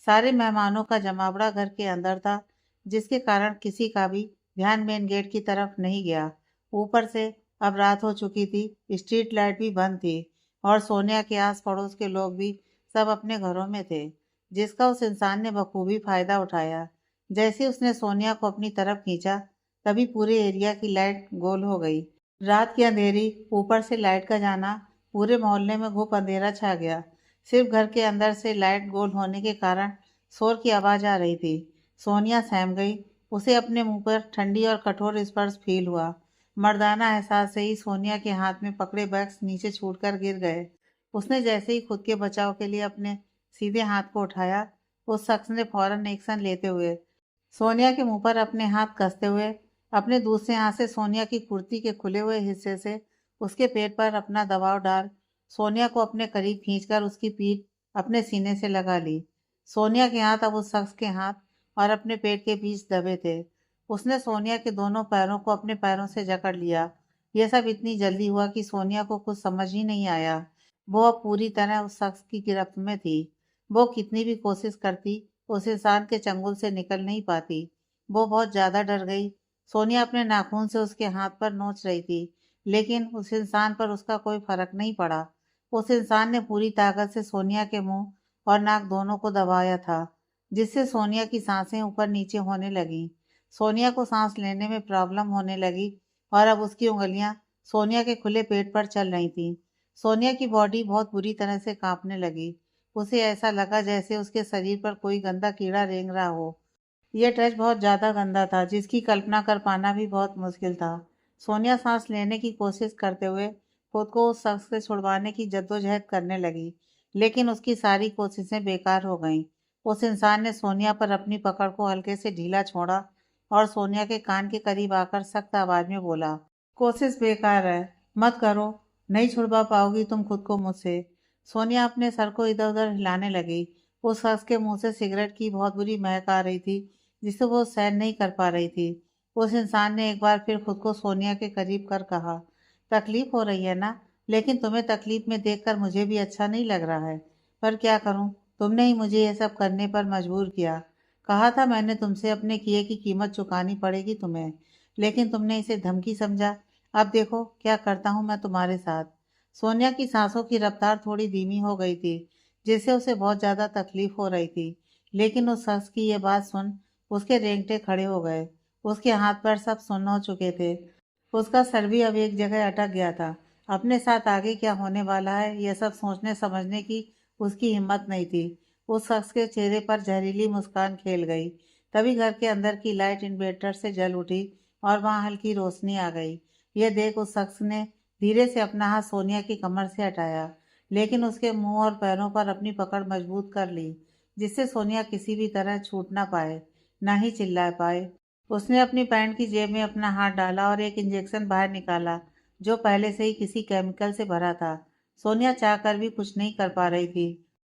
सारे मेहमानों का जमावड़ा घर के अंदर था। जिसके कारण किसी का भी ध्यान मेन गेट की तरफ नहीं गया। ऊपर से अब रात हो चुकी थी, स्ट्रीट लाइट भी बंद थी और सोनिया के आस पड़ोस के लोग भी सब अपने घरों में थे, जिसका उस इंसान ने बखूबी फायदा उठाया। जैसे उसने सोनिया को अपनी तरफ खींचा, तभी पूरे एरिया की लाइट गोल हो गई। रात की अंधेरी, ऊपर से लाइट का जाना, पूरे मोहल्ले में घुप अंधेरा छा गया। सिर्फ घर के अंदर से लाइट गोल होने के कारण शोर की आवाज आ रही थी। सोनिया सहम गई। उसे अपने मुंह पर ठंडी और कठोर स्पर्श फील हुआ। मर्दाना एहसास से ही सोनिया के हाथ में पकड़े बैग्स नीचे छूटकर गिर गए। उसने जैसे ही खुद के बचाव के लिए अपने सीधे हाथ को उठाया, उस शख्स ने फौरन एक्शन लेते हुए सोनिया के मुंह पर अपने हाथ कसते हुए अपने दूसरे हाथ से सोनिया की कुर्ती के खुले हुए हिस्से से उसके पेट पर अपना दबाव डाल सोनिया को अपने करीब खींचकर उसकी पीठ अपने सीने से लगा ली। सोनिया के हाथ अब उस शख्स के हाथ और अपने पेट के बीच दबे थे। उसने सोनिया के दोनों पैरों को अपने पैरों से जकड़ लिया। यह सब इतनी जल्दी हुआ कि सोनिया को कुछ समझ ही नहीं आया। वो अब पूरी तरह उस शख्स की गिरफ्त में थी। वो कितनी भी कोशिश करती, उस इंसान के चंगुल से निकल नहीं पाती। वो बहुत ज्यादा डर गई। सोनिया अपने नाखून से उसके हाथ पर नोच रही थी, लेकिन उस इंसान पर उसका कोई फर्क नहीं पड़ा। उस इंसान ने पूरी ताकत से सोनिया के मुंह और नाक दोनों को दबाया था, जिससे सोनिया की सांसें ऊपर नीचे होने लगी। सोनिया को सांस लेने में प्रॉब्लम होने लगी और अब उसकी उंगलियां सोनिया के खुले पेट पर चल रही थीं। सोनिया की बॉडी बहुत बुरी तरह से कांपने लगी। उसे ऐसा लगा जैसे उसके शरीर पर कोई गंदा कीड़ा रेंग रहा हो। यह टच बहुत ज्यादा गंदा था, जिसकी कल्पना कर पाना भी बहुत मुश्किल था। सोनिया सांस लेने की कोशिश करते हुए खुद को उस शख्स से छुड़वाने की जद्दोजहद करने लगी, लेकिन उसकी सारी कोशिशें बेकार हो गईं। उस इंसान ने सोनिया पर अपनी पकड़ को हल्के से ढीला छोड़ा और सोनिया के कान के करीब आकर सख्त आवाज में बोला, कोशिश बेकार है, मत करो, नहीं छुड़वा पाओगी तुम खुद को मुझसे। सोनिया अपने सर को इधर उधर हिलाने लगी। उस शख्स के मुंह से सिगरेट की बहुत बुरी महक आ रही थी, जिसे वो सहन नहीं कर पा रही थी। उस इंसान ने एक बार फिर खुद को सोनिया के करीब कर कहा, तकलीफ हो रही है ना, लेकिन तुम्हें तकलीफ में देखकर मुझे भी अच्छा नहीं लग रहा है। पर क्या करूं, तुमने ही मुझे यह सब करने पर मजबूर किया। कहा था मैंने तुमसे, अपने किए की कीमत चुकानी पड़ेगी तुम्हें, लेकिन तुमने इसे धमकी समझा। अब देखो क्या करता हूँ मैं तुम्हारे साथ। सोनिया की सांसों की रफ्तार थोड़ी धीमी हो गई थी, जिससे उसे बहुत ज्यादा तकलीफ हो रही थी। लेकिन उस शख्स की यह बात सुन उसके रेंगटे खड़े हो गए। उसके हाथ पैर सब सुन्न हो चुके थे। उसका सर भी अब एक जगह अटक गया था। अपने साथ आगे क्या होने वाला है, यह सब सोचने समझने की उसकी हिम्मत नहीं थी। उस शख्स के चेहरे पर जहरीली मुस्कान खेल गई। तभी घर के अंदर की लाइट इन्वर्टर से जल उठी और वहां हल्की रोशनी आ गई। यह देख उस शख्स ने धीरे से अपना हाथ सोनिया की कमर से हटाया, लेकिन उसके मुंह और पैरों पर अपनी पकड़ मजबूत कर ली, जिससे सोनिया किसी भी तरह छूट ना पाए, ना ही चिल्ला पाए। उसने अपनी पैंट की जेब में अपना हाथ डाला और एक इंजेक्शन बाहर निकाला, जो पहले से ही किसी केमिकल से भरा था। सोनिया चाह कर भी कुछ नहीं कर पा रही थी।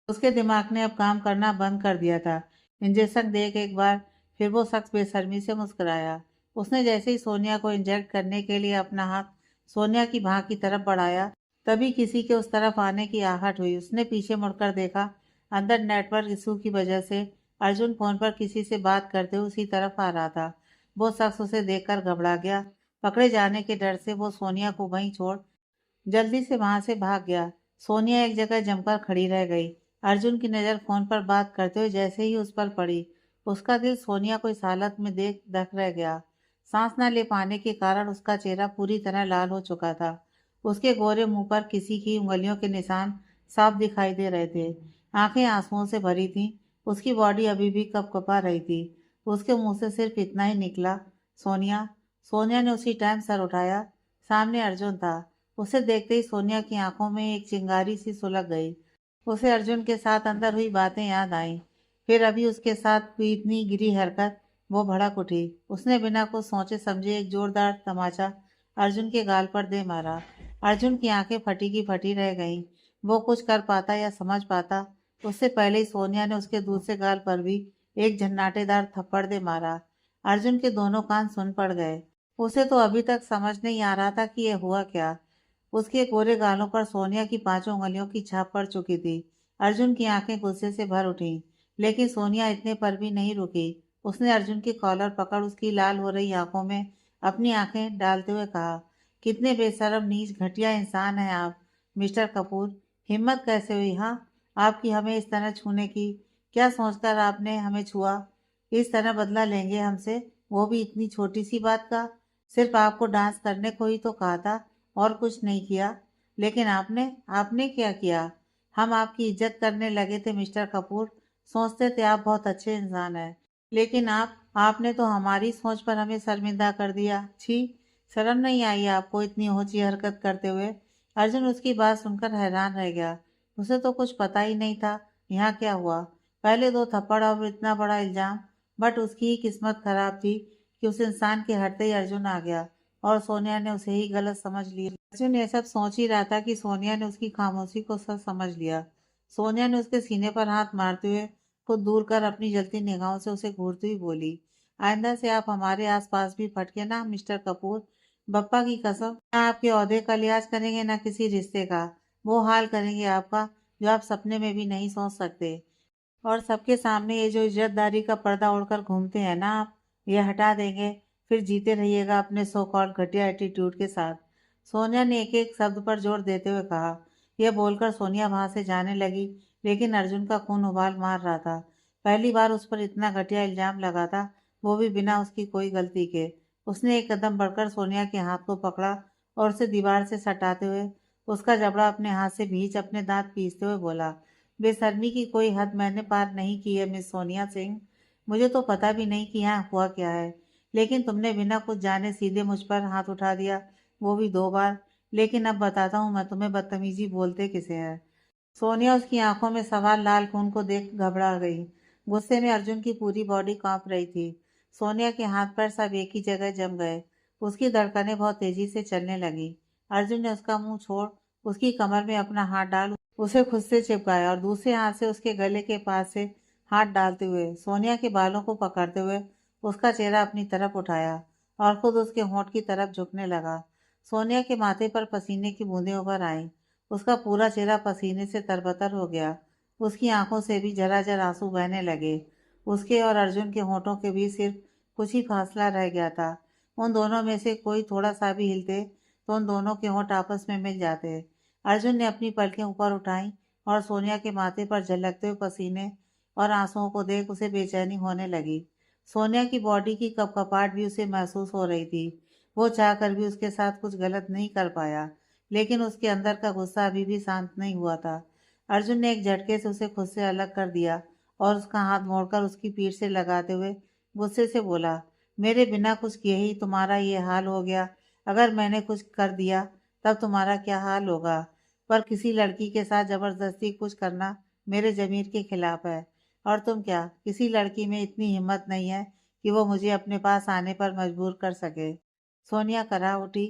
उसके दिमाग ने अब काम करना बंद कर दिया था। इंजेक्शन देख एक बार फिर वो शख्स बेशर्मी से मुस्कुराया। उसने जैसे ही सोनिया को इंजेक्ट करने के लिए अपना हाथ सोनिया की बाह की तरफ बढ़ाया, तभी किसी के उस तरफ आने की आहट हुई। उसने पीछे मुड़कर देखा। अंदर नेटवर्क इशू की वजह से अर्जुन फोन पर किसी से बात करते हुए उसी तरफ आ रहा था। वो शख्स उसे देखकर घबरा गया। पकड़े जाने के डर से वो सोनिया को वहीं छोड़ जल्दी से वहां से भाग गया। सोनिया एक जगह जमकर खड़ी रह गई। अर्जुन की नज़र फोन पर बात करते हुए जैसे ही उस पर पड़ी, उसका दिल सोनिया को इस हालत में देख दक रह गया। सांस न ले पाने के कारण उसका चेहरा पूरी तरह लाल हो चुका था। उसके गोरे मुंह पर किसी की उंगलियों के निशान साफ दिखाई दे रहे थे। आंखें आंसुओं से भरी थीं। उसकी बॉडी अभी भी कपकपा रही थी। उसके मुंह से सिर्फ इतना ही निकला, सोनिया। सोनिया ने उसी टाइम सर उठाया। सामने अर्जुन था। उसे देखते ही सोनिया की आंखों में एक चिंगारी सी सुलग गई। उसे अर्जुन के साथ अंदर हुई बातें याद आईं। फिर अभी उसके साथ हुई इतनी गिरी हरकत, वो भड़क उठी। उसने बिना कुछ सोचे समझे एक जोरदार तमाचा अर्जुन के गाल पर दे मारा। अर्जुन की आंखें फटी की फटी रह गईं। वो कुछ कर पाता या समझ पाता, उससे पहले ही सोनिया ने उसके दूसरे गाल पर भी एक झन्नाटेदार थप्पड़ दे मारा। अर्जुन के दोनों कान सुन पड़ गए। उसे तो अभी तक समझ नहीं आ रहा था कि यह हुआ क्या। उसके गोरे गालों पर सोनिया की पांचों उंगलियों की छाप पड़ चुकी थी। अर्जुन की आंखें गुस्से से भर उठी, लेकिन सोनिया इतने पर भी नहीं रुकी। उसने अर्जुन की कॉलर पकड़ उसकी लाल हो रही आंखों में अपनी आंखें डालते हुए कहा, कितने बेशर्म नीच घटिया इंसान हैं आप मिस्टर कपूर। हिम्मत कैसे हुई हाँ आपकी हमें इस तरह छूने की? क्या सोचकर आपने हमें छुआ? इस तरह बदला लेंगे हमसे, वो भी इतनी छोटी सी बात का? सिर्फ आपको डांस करने को ही तो कहा था और कुछ नहीं किया। लेकिन आपने आपने क्या किया? हम आपकी इज्जत करने लगे थे मिस्टर कपूर। सोचते थे आप बहुत अच्छे इंसान हैं। लेकिन आपने तो हमारी सोच पर हमें शर्मिंदा कर दिया। छी, शर्म नहीं आई आपको इतनी ऊंची हरकत करते हुए? अर्जुन उसकी बात सुनकर हैरान रह गया। उसे तो कुछ पता ही नहीं था यहाँ क्या हुआ। पहले 2 थप्पड़ और इतना बड़ा इल्जाम। बट उसकी ही किस्मत खराब थी कि उस इंसान के हटते ही अर्जुन आ गया और सोनिया ने उसे ही गलत समझ लिया। अर्जुन ये सब सोच ही रहा था कि सोनिया ने उसकी खामोशी को सब समझ लिया। सोनिया ने उसके सीने पर हाथ मारते हुए खुद दूर कर अपनी जलती निगाहों से उसे घूरती हुई बोली, आइंदा से आप हमारे आसपास भी फटके ना मिस्टर कपूर। बप्पा की कसम, ना आपके ओहदे का लिहाज करेंगे ना किसी रिश्ते का। वो हाल करेंगे आपका जो आप सपने में भी नहीं सोच सकते। और सबके सामने ये जो इज्जतदारी का पर्दा ओढ़कर घूमते हैं ना आप, ये हटा देंगे। फिर जीते रहिएगा अपने सो कॉल्ड घटिया एटीट्यूड के साथ। सोनिया ने एक एक शब्द पर जोर देते हुए कहा। यह बोलकर सोनिया वहां से जाने लगी, लेकिन अर्जुन का खून उबाल मार रहा था। पहली बार उस पर इतना घटिया इल्जाम लगा था, वो भी बिना उसकी कोई गलती के। उसने एक कदम बढ़कर सोनिया के हाथ को पकड़ा और उसे दीवार से सटाते हुए उसका जबड़ा अपने हाथ से भींच अपने दांत पीसते हुए बोला, बेशर्मी की कोई हद मैंने पार नहीं की है मिस सोनिया सिंह। मुझे तो पता भी नहीं कि यहाँ हुआ क्या है, लेकिन तुमने बिना कुछ जाने सीधे मुझ पर हाथ उठा दिया, वो भी 2 बार। लेकिन अब बताता हूँ मैं तुम्हें बदतमीजी बोलते किसे है। सोनिया उसकी आंखों में सवार लाल खून को देख घबरा गई। गुस्से में अर्जुन की पूरी बॉडी कांप रही थी। सोनिया के हाथ पैर सब एक ही जगह जम गए। उसकी धड़कनें बहुत तेजी से चलने लगी। अर्जुन ने उसका मुंह छोड़ उसकी कमर में अपना हाथ डाल उसे खुद से चिपकाया और दूसरे हाथ से उसके गले के पास से हाथ डालते हुए सोनिया के बालों को पकड़ते हुए उसका चेहरा अपनी तरफ उठाया और खुद उसके होंठ की तरफ झुकने लगा। सोनिया के माथे पर पसीने की बूंदें उभर आईं। उसका पूरा चेहरा पसीने से तरबतर हो गया। उसकी आंखों से भी झरझर आंसू बहने लगे। उसके और अर्जुन के होठों के बीच सिर्फ कुछ ही फासला रह गया था। उन दोनों में से कोई थोड़ा सा भी हिलते तो उन दोनों के होठ आपस में मिल जाते। अर्जुन ने अपनी पलकें ऊपर उठाई और सोनिया के माथे पर झलकते हुए पसीने और आंसुओं को देख उसे बेचैनी होने लगी। सोनिया की बॉडी की कपकपाहट भी उसे महसूस हो रही थी। वो चाहकर भी उसके साथ कुछ गलत नहीं कर पाया, लेकिन उसके अंदर का गुस्सा अभी भी शांत नहीं हुआ था। अर्जुन ने एक झटके से उसे खुद से अलग कर दिया और उसका हाथ मोड़कर उसकी पीठ से लगाते हुए गुस्से से बोला, मेरे बिना कुछ किए ही तुम्हारा ये हाल हो गया। अगर मैंने कुछ कर दिया तब तुम्हारा क्या हाल होगा? पर किसी लड़की के साथ जबरदस्ती कुछ करना मेरे जमीर के खिलाफ है। और तुम क्या, किसी लड़की में इतनी हिम्मत नहीं है कि वो मुझे अपने पास आने पर मजबूर कर सके? सोनिया करा उठी।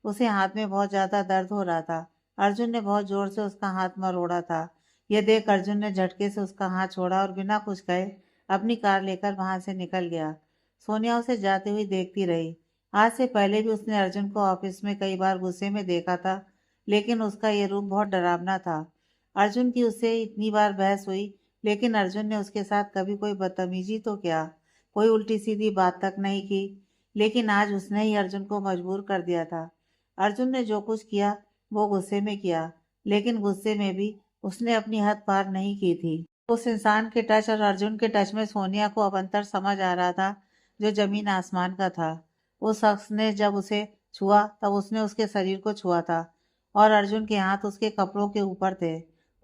उसे हाथ में बहुत ज्यादा दर्द हो रहा था। अर्जुन ने बहुत जोर से उसका हाथ मरोड़ा था। यह देख अर्जुन ने झटके से उसका हाथ छोड़ा और बिना कुछ कहे अपनी कार लेकर वहां से निकल गया। सोनिया उसे जाते हुए देखती रही। आज से पहले भी उसने अर्जुन को ऑफिस में कई बार गुस्से में देखा था, लेकिन उसका ये रूप बहुत डरावना था। अर्जुन की उससे इतनी बार बहस हुई, लेकिन अर्जुन ने उसके साथ कभी कोई बदतमीजी तो क्या, कोई उल्टी सीधी बात तक नहीं की। लेकिन आज उसने ही अर्जुन को मजबूर कर दिया था। अर्जुन ने जो कुछ किया वो गुस्से में किया, लेकिन गुस्से में भी उसने अपनी हद पार नहीं की थी। उस इंसान के टच और अर्जुन के टच में सोनिया को अब अंतर समझ आ रहा था जो जमीन आसमान का था। उस शख्स ने जब उसे छुआ तब उसने उसके शरीर को छुआ था और अर्जुन के हाथ उसके कपड़ों के ऊपर थे।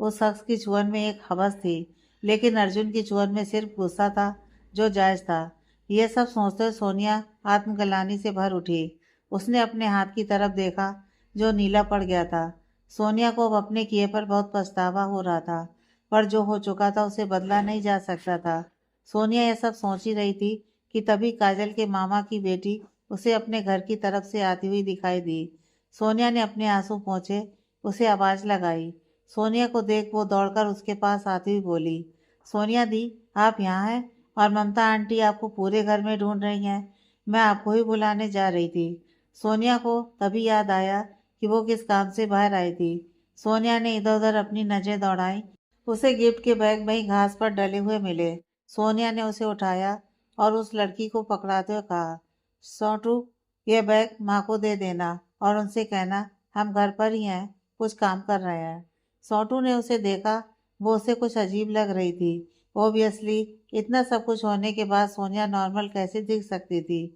उस शख्स की छुअन में एक हवस थी, लेकिन अर्जुन की छुअन में सिर्फ गुस्सा था जो जायज था। यह सब सोचते हुए सोनिया आत्मग्लानि से भर उठी। उसने अपने हाथ की तरफ देखा जो नीला पड़ गया था। सोनिया को अब अपने किए पर बहुत पछतावा हो रहा था, पर जो हो चुका था उसे बदला नहीं जा सकता था। सोनिया यह सब सोच ही रही थी कि तभी काजल के मामा की बेटी उसे अपने घर की तरफ से आती हुई दिखाई दी। सोनिया ने अपने आंसू पोंछे, उसे आवाज लगाई। सोनिया को देख वो दौड़कर उसके पास आती हुई बोली, सोनिया दी, आप यहाँ हैं? और ममता आंटी आपको पूरे घर में ढूंढ रही हैं। मैं आपको ही बुलाने जा रही थी। सोनिया को तभी याद आया कि वो किस काम से बाहर आई थी। सोनिया ने इधर उधर अपनी नजर दौड़ाई। उसे गिफ्ट के बैग में ही घास पर डले हुए मिले। सोनिया ने उसे उठाया और उस लड़की को पकड़ाते हुए कहा, सोटू, ये बैग माँ को दे देना और उनसे कहना हम घर पर ही हैं, कुछ काम कर रहे हैं। सोटू ने उसे देखा, वो उसे कुछ अजीब लग रही थी। ओबियसली इतना सब कुछ होने के बाद सोनिया नॉर्मल कैसे दिख सकती थी,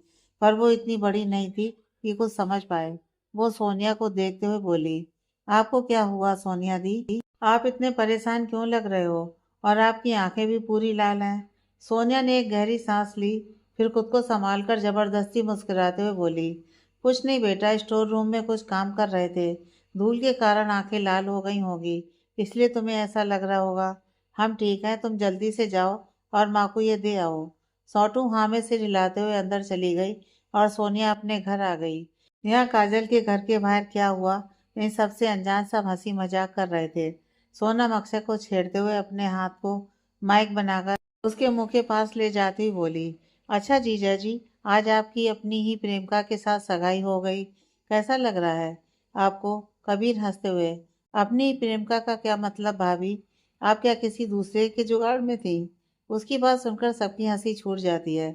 पर वो इतनी बड़ी नहीं थी कि कुछ समझ पाए। वो सोनिया को देखते हुए बोली, आपको क्या हुआ सोनिया दी? आप इतने परेशान क्यों लग रहे हो? और आपकी आंखें भी पूरी लाल हैं। सोनिया ने एक गहरी सांस ली, फिर खुद को संभालकर जबरदस्ती मुस्कुराते हुए बोली, कुछ नहीं बेटा, स्टोर रूम में कुछ काम कर रहे थे। धूल के कारण आंखें लाल हो गई होगी, इसलिए तुम्हें ऐसा लग रहा होगा। हम ठीक हैं, तुम जल्दी से जाओ और माँ को ये दे आओ। सौटू हाँ में सिर हिलाते हुए अंदर चली गई और सोनिया अपने घर आ गई। यहाँ काजल के घर के बाहर क्या हुआ, इन सबसे अनजान सब हंसी मजाक कर रहे थे। सोनम अक्षय को छेड़ते हुए अपने हाथ को माइक बनाकर उसके मुंह के पास ले जाती हुई बोली, अच्छा जीजा जी, आज आपकी अपनी ही प्रेमिका के साथ सगाई हो गई, कैसा लग रहा है आपको? कबीर हंसते हुए, अपनी ही प्रेमिका का क्या मतलब भाभी? आप क्या किसी दूसरे के जुगाड़ में थी? उसकी बात सुनकर सबकी हंसी छूट जाती है।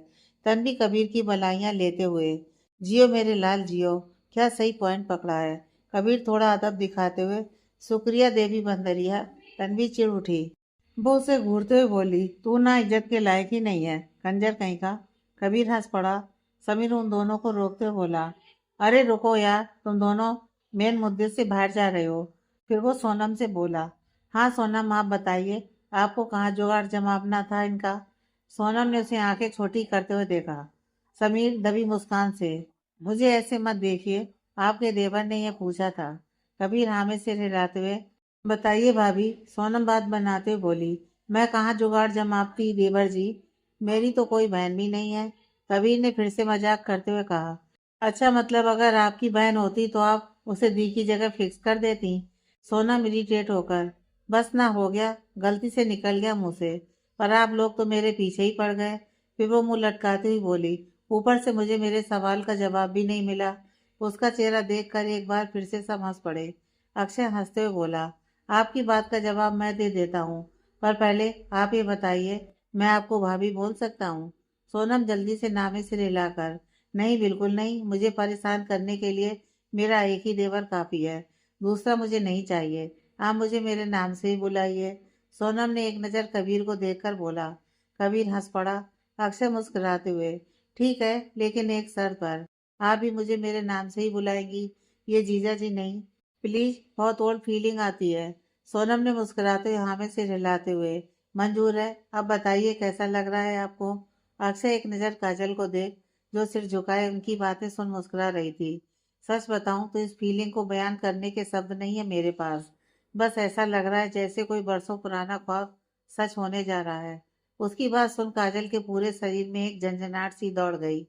तन्वी कबीर की बधाइयां लेते हुए, जियो मेरे लाल जियो, क्या सही पॉइंट पकड़ा है। कबीर थोड़ा अदब दिखाते हुए, शुक्रिया देवी बंदरिया। तन्वी चिढ़ उठी, वो उसे घूरते हुए बोली, तू ना इज्जत के लायक ही नहीं है, कंजर कहीं का। कबीर हंस पड़ा। समीर उन दोनों को रोकते हुए बोला, अरे रुको यार, तुम दोनों मेन मुद्दे से बाहर जा रहे हो। फिर वो सोनम से बोला, हाँ सोनम आप बताइए, आपको कहाँ जुगाड़ जमाना था इनका? सोनम ने उसे आंखें छोटी करते हुए देखा। समीर दबी मुस्कान से, मुझे ऐसे मत देखिए, आपके देवर ने यह पूछा था। कबीर हाँ में सिर हिलाते हुए, बताइए भाभी, सोनम बात बनाते हुए बोली, मैं कहाँ जुगाड़ जमाती देवर जी, मेरी तो कोई बहन भी नहीं है। कबीर ने फिर से मजाक करते हुए कहा, अच्छा मतलब अगर आपकी बहन होती तो आप उसे दी की जगह फिक्स कर देती। सोनम इरिटेट होकर, बस ना हो गया, गलती से निकल गया मुंह से, पर आप लोग तो मेरे पीछे ही पड़ गए। फिर वो मुंह लटकाती हुई बोली, ऊपर से मुझे मेरे सवाल का जवाब भी नहीं मिला। उसका चेहरा देखकर एक बार फिर से सब हंस पड़े। अक्षय हंसते हुए बोला, आपकी बात का जवाब मैं दे देता हूँ, पर पहले आप ये बताइए, मैं आपको भाभी बोल सकता हूँ? सोनम जल्दी से नामे सिर हिलाकर, नहीं बिल्कुल नहीं, मुझे परेशान करने के लिए मेरा एक ही देवर काफी है, दूसरा मुझे नहीं चाहिए। आप मुझे मेरे नाम से ही बुलाइए। सोनम ने एक नज़र कबीर को देखकर बोला। कबीर हंस पड़ा। अक्षय मुस्कुराते हुए, ठीक है, लेकिन एक शर्त पर, आप भी मुझे मेरे नाम से ही बुलाएंगी, ये जीजा जी नहीं, प्लीज, बहुत ओल्ड फीलिंग आती है। सोनम ने मुस्कुराते हुए हाँ में सिर हिलाते हुए, मंजूर है, अब बताइए कैसा लग रहा है आपको? अक्षय एक नज़र काजल को देख, जो सिर झुकाए उनकी बातें सुन मुस्कुरा रही थी। सच बताऊं तो इस फीलिंग को बयान करने के शब्द नहीं है मेरे पास। बस ऐसा लग रहा है जैसे कोई बरसों पुराना ख्वाब सच होने जा रहा है। उसकी बात सुन काजल के पूरे शरीर में एक झंझनाहट सी दौड़ गई।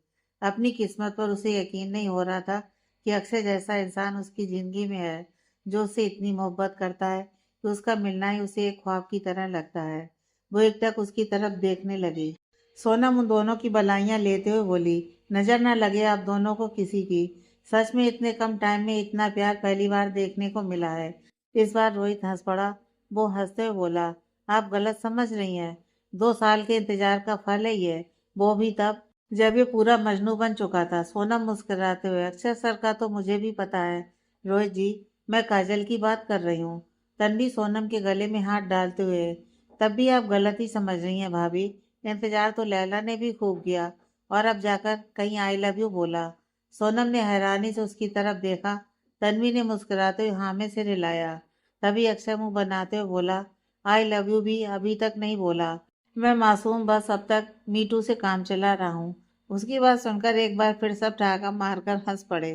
अपनी किस्मत पर उसे यकीन नहीं हो रहा था कि अक्षय जैसा इंसान उसकी जिंदगी में है, जो उसे इतनी मोहब्बत करता है कि उसका मिलना ही उसे एक ख्वाब की तरह लगता है। वो एकटक उसकी तरफ देखने लगी। सोनम उन दोनों की बधाइयां लेते हुए बोली, नजर न लगे आप दोनों को किसी की, सच में इतने कम टाइम में इतना प्यार पहली बार देखने को मिला है। इस बार रोहित हंस पड़ा। वो हंसते हुए बोला, आप गलत समझ रही हैं, 2 साल के इंतजार का फल है ये, वो भी तब जब ये पूरा मजनू बन चुका था। सोनम मुस्कुराते हुए, अक्षय सर का तो मुझे भी पता है रोहित जी, मैं काजल की बात कर रही हूँ। तन्वी सोनम के गले में हाथ डालते हुए, तब भी आप गलत ही समझ रही हैं भाभी, इंतजार तो लैला ने भी खूब किया, और अब जाकर कहीं आई लव यू बोला। सोनम ने हैरानी से उसकी तरफ देखा। तन्वी ने मुस्कुराते हुए हाँ में सिर हिलाया। तभी अक्षय मुंह बनाते हुए बोला, आई लव यू भी अभी तक नहीं बोला, मैं मासूम, बस अब तक मीटू से काम चला रहा हूँ। उसकी बात सुनकर एक बार फिर सब ठहाका मारकर हंस पड़े।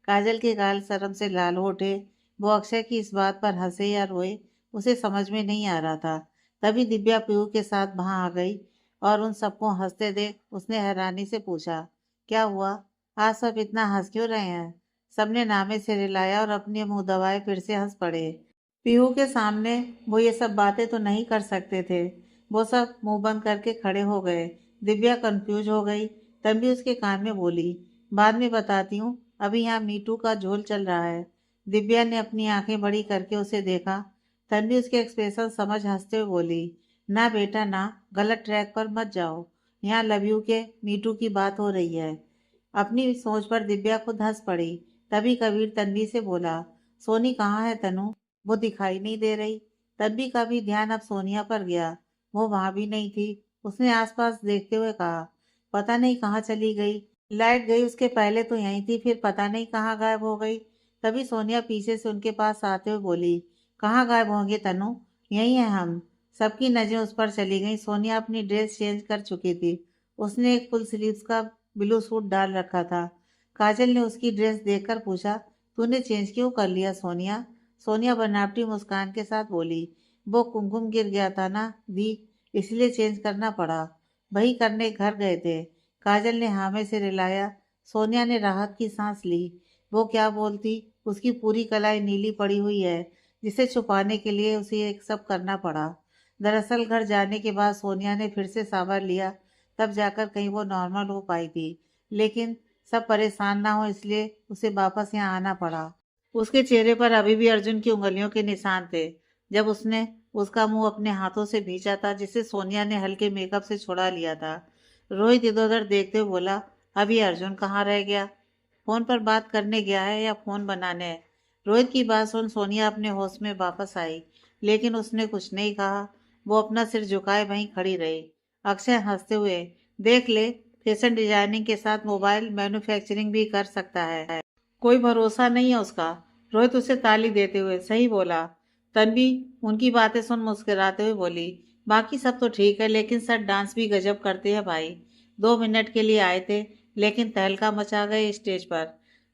काजल के गाल शर्म से लाल हो उठे। वो अक्षय की इस बात पर हंसे या रोए, उसे समझ में नहीं आ रहा था। तभी दिव्या पीहू के साथ वहां आ गई और उन सबको हंसते देख उसने हैरानी से पूछा, क्या हुआ, आज सब इतना हंस क्यों रहे हैं? सबने नामे से रिलाया और अपने मुंह दबाए फिर से हंस पड़े। पीहू के सामने वो ये सब बातें तो नहीं कर सकते थे। वो सब मुंह बंद करके खड़े हो गए। दिव्या कंफ्यूज हो गई। तभी उसके कान में बोली, बाद में बताती हूँ, अभी यहाँ मीटू का झोल चल रहा है। दिव्या ने अपनी आंखें बड़ी करके उसे देखा। तन्वी उसके एक्सप्रेशन समझ हंसते हुए बोली, ना बेटा ना, गलत ट्रैक पर मत जाओ। यहाँ लव यू के मीटू की बात हो रही है। अपनी सोच पर दिव्या खुद हंस पड़ी। तभी कबीर तन्वी से बोला, सोनी कहाँ है तनु? वो दिखाई नहीं दे रही। तन्वी का भी ध्यान अब सोनिया पर गया। वो वहां भी नहीं थी। उसने आसपास देखते हुए कहा, पता नहीं कहाँ चली गई। लाइट गई उसके पहले तो यहीं थी, फिर पता नहीं कहाँ गायब हो गई। तभी सोनिया पीछे से उनके पास आते हुए बोली, कहाँ गायब होंगे तनु? यही है हम। सबकी नजरें उस पर चली गईं। सोनिया अपनी ड्रेस चेंज कर चुकी थी। उसने एक फुल स्लीव्स का ब्लू सूट डाल रखा था। काजल ने उसकी ड्रेस देखकर पूछा, तूने चेंज क्यों कर लिया सोनिया? सोनिया बनावटी मुस्कान के साथ बोली, वो कुमकुम गिर गया था ना दी, इसलिए चेंज करना पड़ा। वही करने घर गए थे। काजल ने हाँ में सिर हिलाया। सोनिया ने राहत की सांस ली। वो क्या बोलती? उसकी पूरी कलाई नीली पड़ी हुई है, जिसे छुपाने के लिए उसे ये सब करना पड़ा। दरअसल घर जाने के बाद सोनिया ने फिर से सांभर लिया, तब जाकर कहीं वो नॉर्मल हो पाई थी। लेकिन सब परेशान ना हो इसलिए उसे वापस यहाँ आना पड़ा। उसके चेहरे पर अभी भी अर्जुन की उंगलियों के निशान थे, जब उसने उसका मुंह अपने हाथों से भींचा था, जिसे सोनिया ने हल्के मेकअप से छुड़ा लिया था। रोहित इधर उधर देखते हुए बोला, अभी अर्जुन कहाँ रह गया? फोन पर बात करने गया है या फोन बनाने? रोहित की बात सुन सोनिया अपने होश में वापस आई, लेकिन उसने कुछ नहीं कहा। वो अपना सिर झुकाए वहीं खड़ी रही। अक्षय हंसते हुए, देख ले, फैशन डिजाइनिंग के साथ मोबाइल मैन्युफैक्चरिंग भी कर सकता है। कोई भरोसा नहीं है उसका। रोहित उसे ताली देते हुए, सही बोला। तन्वी उनकी बातें सुन मुस्कुराते हुए बोली, बाकी सब तो ठीक है, लेकिन सर डांस भी गजब करते हैं भाई। 2 मिनट के लिए आए थे, लेकिन तहलका मचा गए स्टेज पर।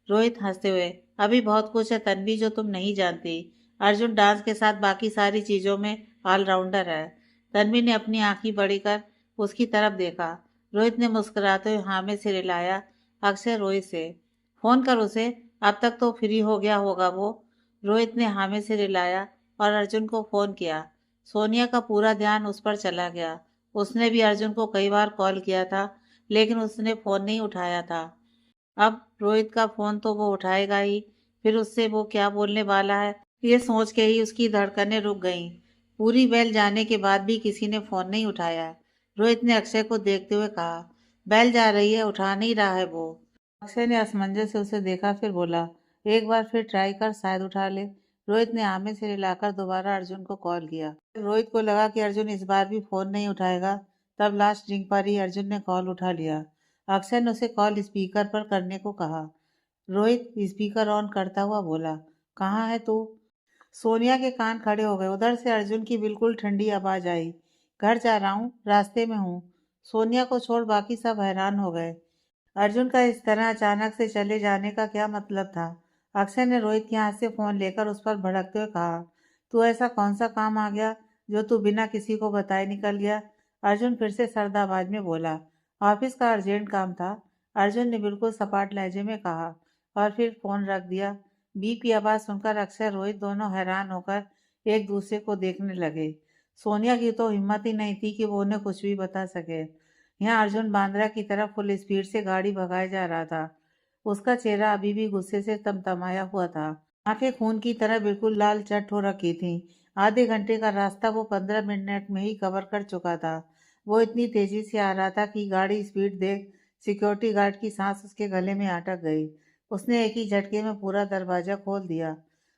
रोहित हंसते हुए, अभी बहुत कुछ है तन्वी जो तुम नहीं जानती। अर्जुन डांस के साथ बाकी सारी चीजों में ऑलराउंडर है। तन्वी ने अपनी आंखें बड़ी कर उसकी तरफ देखा। रोहित ने मुस्कुराते हुए हाँ में सिर हिलाया। अक्षय रोहित से, फोन कर उसे, अब तक तो फ्री हो गया होगा वो। रोहित ने हाँ में सिर हिलाया और अर्जुन को फोन किया। सोनिया का पूरा ध्यान उस पर चला गया। उसने भी अर्जुन को कई बार कॉल किया था, लेकिन उसने फोन नहीं उठाया था। अब रोहित का फोन तो वो उठाएगा ही, फिर उससे वो क्या बोलने वाला है, ये सोच के ही उसकी धड़कनें रुक गईं। पूरी बेल जाने के बाद भी किसी ने फोन नहीं उठाया। रोहित ने अक्षय को देखते हुए कहा, बेल जा रही है, उठा नहीं रहा है वो। अक्षय ने असमंजस से उसे देखा, फिर बोला, एक बार फिर ट्राई कर, शायद उठा ले। रोहित ने आमे से हिलाकर दोबारा अर्जुन को कॉल किया। रोहित को लगा कि अर्जुन इस बार भी फोन नहीं उठाएगा। तब लास्ट रिंग पर ही अर्जुन ने कॉल उठा लिया। अक्षय ने उसे कॉल स्पीकर पर करने को कहा। रोहित स्पीकर ऑन करता हुआ बोला, कहाँ है तू? सोनिया के कान खड़े हो गए। उधर से अर्जुन की बिल्कुल ठंडी आवाज आई, घर जा रहा हूँ, रास्ते में हूँ। सोनिया को छोड़ बाकी सब हैरान हो गए। अर्जुन का इस तरह अचानक से चले जाने का क्या मतलब था? अक्षय ने रोहित के हाथ से फोन लेकर उस पर भड़कते हुए कहा, तू ऐसा कौन सा काम आ गया जो तू बिना किसी को बताए निकल गया? अर्जुन फिर से सर्द आवाज में बोला, ऑफिस का अर्जेंट काम था। अर्जुन ने बिल्कुल सपाट लहजे में कहा और फिर फोन रख दिया। बीप की आवाज सुनकर अक्षय रोहित दोनों हैरान होकर एक दूसरे को देखने लगे। सोनिया की तो हिम्मत ही नहीं थी कि वो उन्हें कुछ भी बता सके। यहाँ अर्जुन बांद्रा की तरफ फुल स्पीड से गाड़ी भगाए जा रहा था। उसका चेहरा अभी भी गुस्से से तमतमाया हुआ था। आंखें खून की तरह बिल्कुल लाल चट हो रखी थीं। आधे घंटे का रास्ता वो 15 मिनट में ही कवर कर चुका था। वो इतनी तेजी से आ रहा था कि गाड़ी स्पीड देख सिक्योरिटी गार्ड की सांस उसके गले में अटक गई। उसने एक ही झटके में पूरा दरवाजा खोल दिया।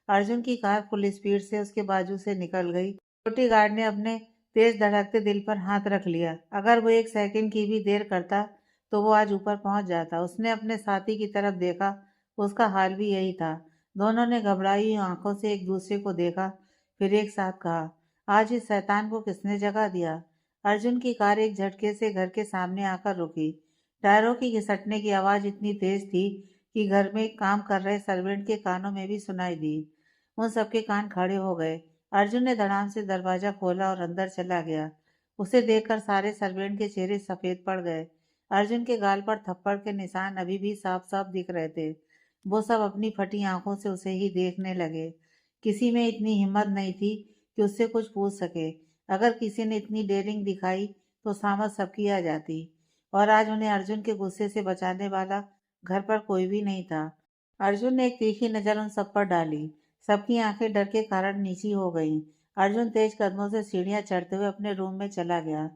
अर्जुन की कार फुल स्पीड से उसके बाजू से निकल गई। सिक्योरिटी गार्ड ने अपने तेज धड़कते दिल पर हाथ रख लिया। अगर वो एक सेकंड की भी देर करता तो वो आज ऊपर पहुंच जाता। उसने अपने साथी की तरफ देखा, उसका हाल भी यही था। दोनों ने घबराई हुई आंखों से एक दूसरे को देखा, फिर एक साथ कहा, आज इस शैतान को किसने जगा दिया? अर्जुन की कार एक झटके से घर के सामने आकर रुकी। टायरों की घिसटने की आवाज इतनी तेज थी कि घर में काम कर रहे सर्वेंट के कानों में भी सुनाई दी। उन सबके कान खड़े हो गए। अर्जुन ने धड़ाम से दरवाजा खोला और अंदर चला गया। उसे देखकर सारे सर्वेंट के चेहरे सफेद पड़ गए। अर्जुन के गाल पर थप्पड़ के निशान अभी भी साफ साफ दिख रहे थे। वो सब अपनी फटी आंखों से उसे ही देखने लगे। किसी में इतनी हिम्मत नहीं थी कि उससे कुछ पूछ सके। अगर किसी ने इतनी डेयरिंग दिखाई तो सामत सबकी आ जाती। और आज उन्हें अर्जुन के गुस्से से बचाने वाला घर पर कोई भी नहीं था। अर्जुन ने एक तीखी नजर उन सब पर डाली। सबकी आंखें डर के कारण नीची हो गईं। अर्जुन तेज कदमों से सीढ़ियां चढ़ते हुए अपने रूम में चला गया।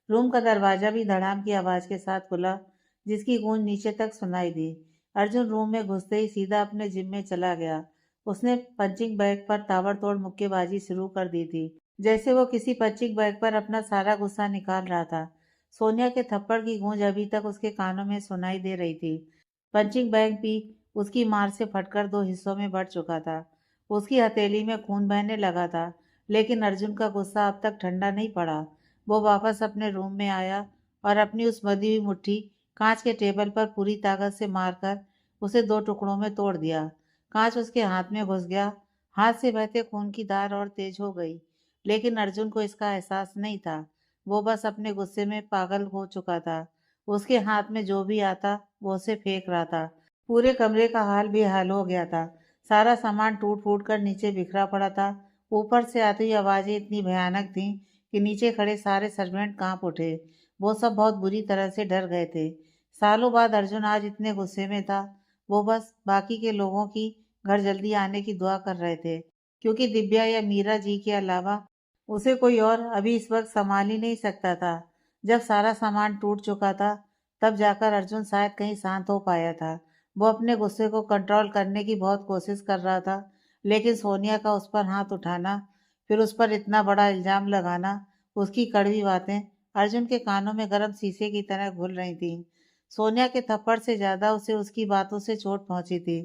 रूम का दरवाजा भी धड़ाम की आवाज़ के साथ खुला, जिसकी गूंज नीचे तक सुनाई दी। अर्जुन रूम में घुसते ही सीधा अपने जिम में चला गया। उसने पंचिंग बैग पर ताबड़तोड़ मुक्केबाजी शुरू कर दी थी, जैसे वो किसी पंचिंग बैग पर अपना सारा गुस्सा निकाल रहा था। सोनिया के थप्पड़ की गूंज अभी तक उसके कानों में सुनाई दे रही थी। पंचिंग बैग भी उसकी मार से फटकर दो हिस्सों में बढ़ चुका था। उसकी हथेली में खून बहने लगा था, लेकिन अर्जुन का गुस्सा अब तक ठंडा नहीं पड़ा। वो वापस अपने रूम में आया और अपनी उस बंधी हुई मुट्ठी कांच के टेबल पर पूरी ताकत से मारकर उसे दो टुकड़ों में तोड़ दिया। कांच उसके हाथ में घुस गया। हाथ से बहते खून की धार और तेज हो गई, लेकिन अर्जुन को इसका एहसास नहीं था। वो बस अपने गुस्से में पागल हो चुका था। उसके हाथ में जो भी आता वो उसे फेंक रहा था। पूरे कमरे का हाल बेहाल हो गया था। सारा सामान टूट फूट कर नीचे बिखरा पड़ा था। ऊपर से आती हुई आवाजें इतनी भयानक थीं कि नीचे खड़े सारे सर्वेंट कांप उठे। वो सब बहुत बुरी तरह से डर गए थे। सालों बाद अर्जुन आज इतने गुस्से में था। वो बस बाकी के लोगों की घर जल्दी आने की दुआ कर रहे थे, क्योंकि दिव्या या मीरा जी के अलावा उसे कोई और अभी इस वक्त संभाल ही नहीं सकता था। जब सारा सामान टूट चुका था, तब जाकर अर्जुन शायद कहीं शांत हो पाया था। वो अपने गुस्से को कंट्रोल करने की बहुत कोशिश कर रहा था, लेकिन सोनिया का उस पर हाथ उठाना, फिर उस पर इतना बड़ा इल्जाम लगाना, उसकी कड़वी बातें अर्जुन के कानों में गर्म शीशे की तरह घुल रही थीं। सोनिया के थप्पड़ से ज्यादा उसे उसकी बातों से चोट पहुंची थी।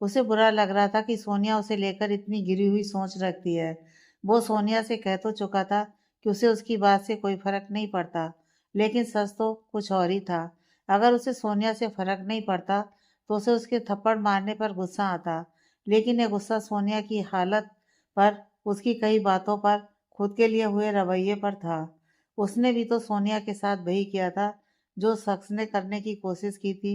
उसे बुरा लग रहा था कि सोनिया उसे लेकर इतनी गिरी हुई सोच रखती है। वो सोनिया से कह तो चुका था कि उसे उसकी बात से कोई फर्क नहीं पड़ता, लेकिन सच तो कुछ और ही था। अगर उसे सोनिया से फर्क नहीं पड़ता तो उसे उसके थप्पड़ मारने पर गुस्सा आता, लेकिन यह गुस्सा सोनिया की हालत पर, उसकी कई बातों पर, खुद के लिए हुए रवैये पर था। उसने भी तो सोनिया के साथ वही किया था जो शख्स ने करने की कोशिश की थी।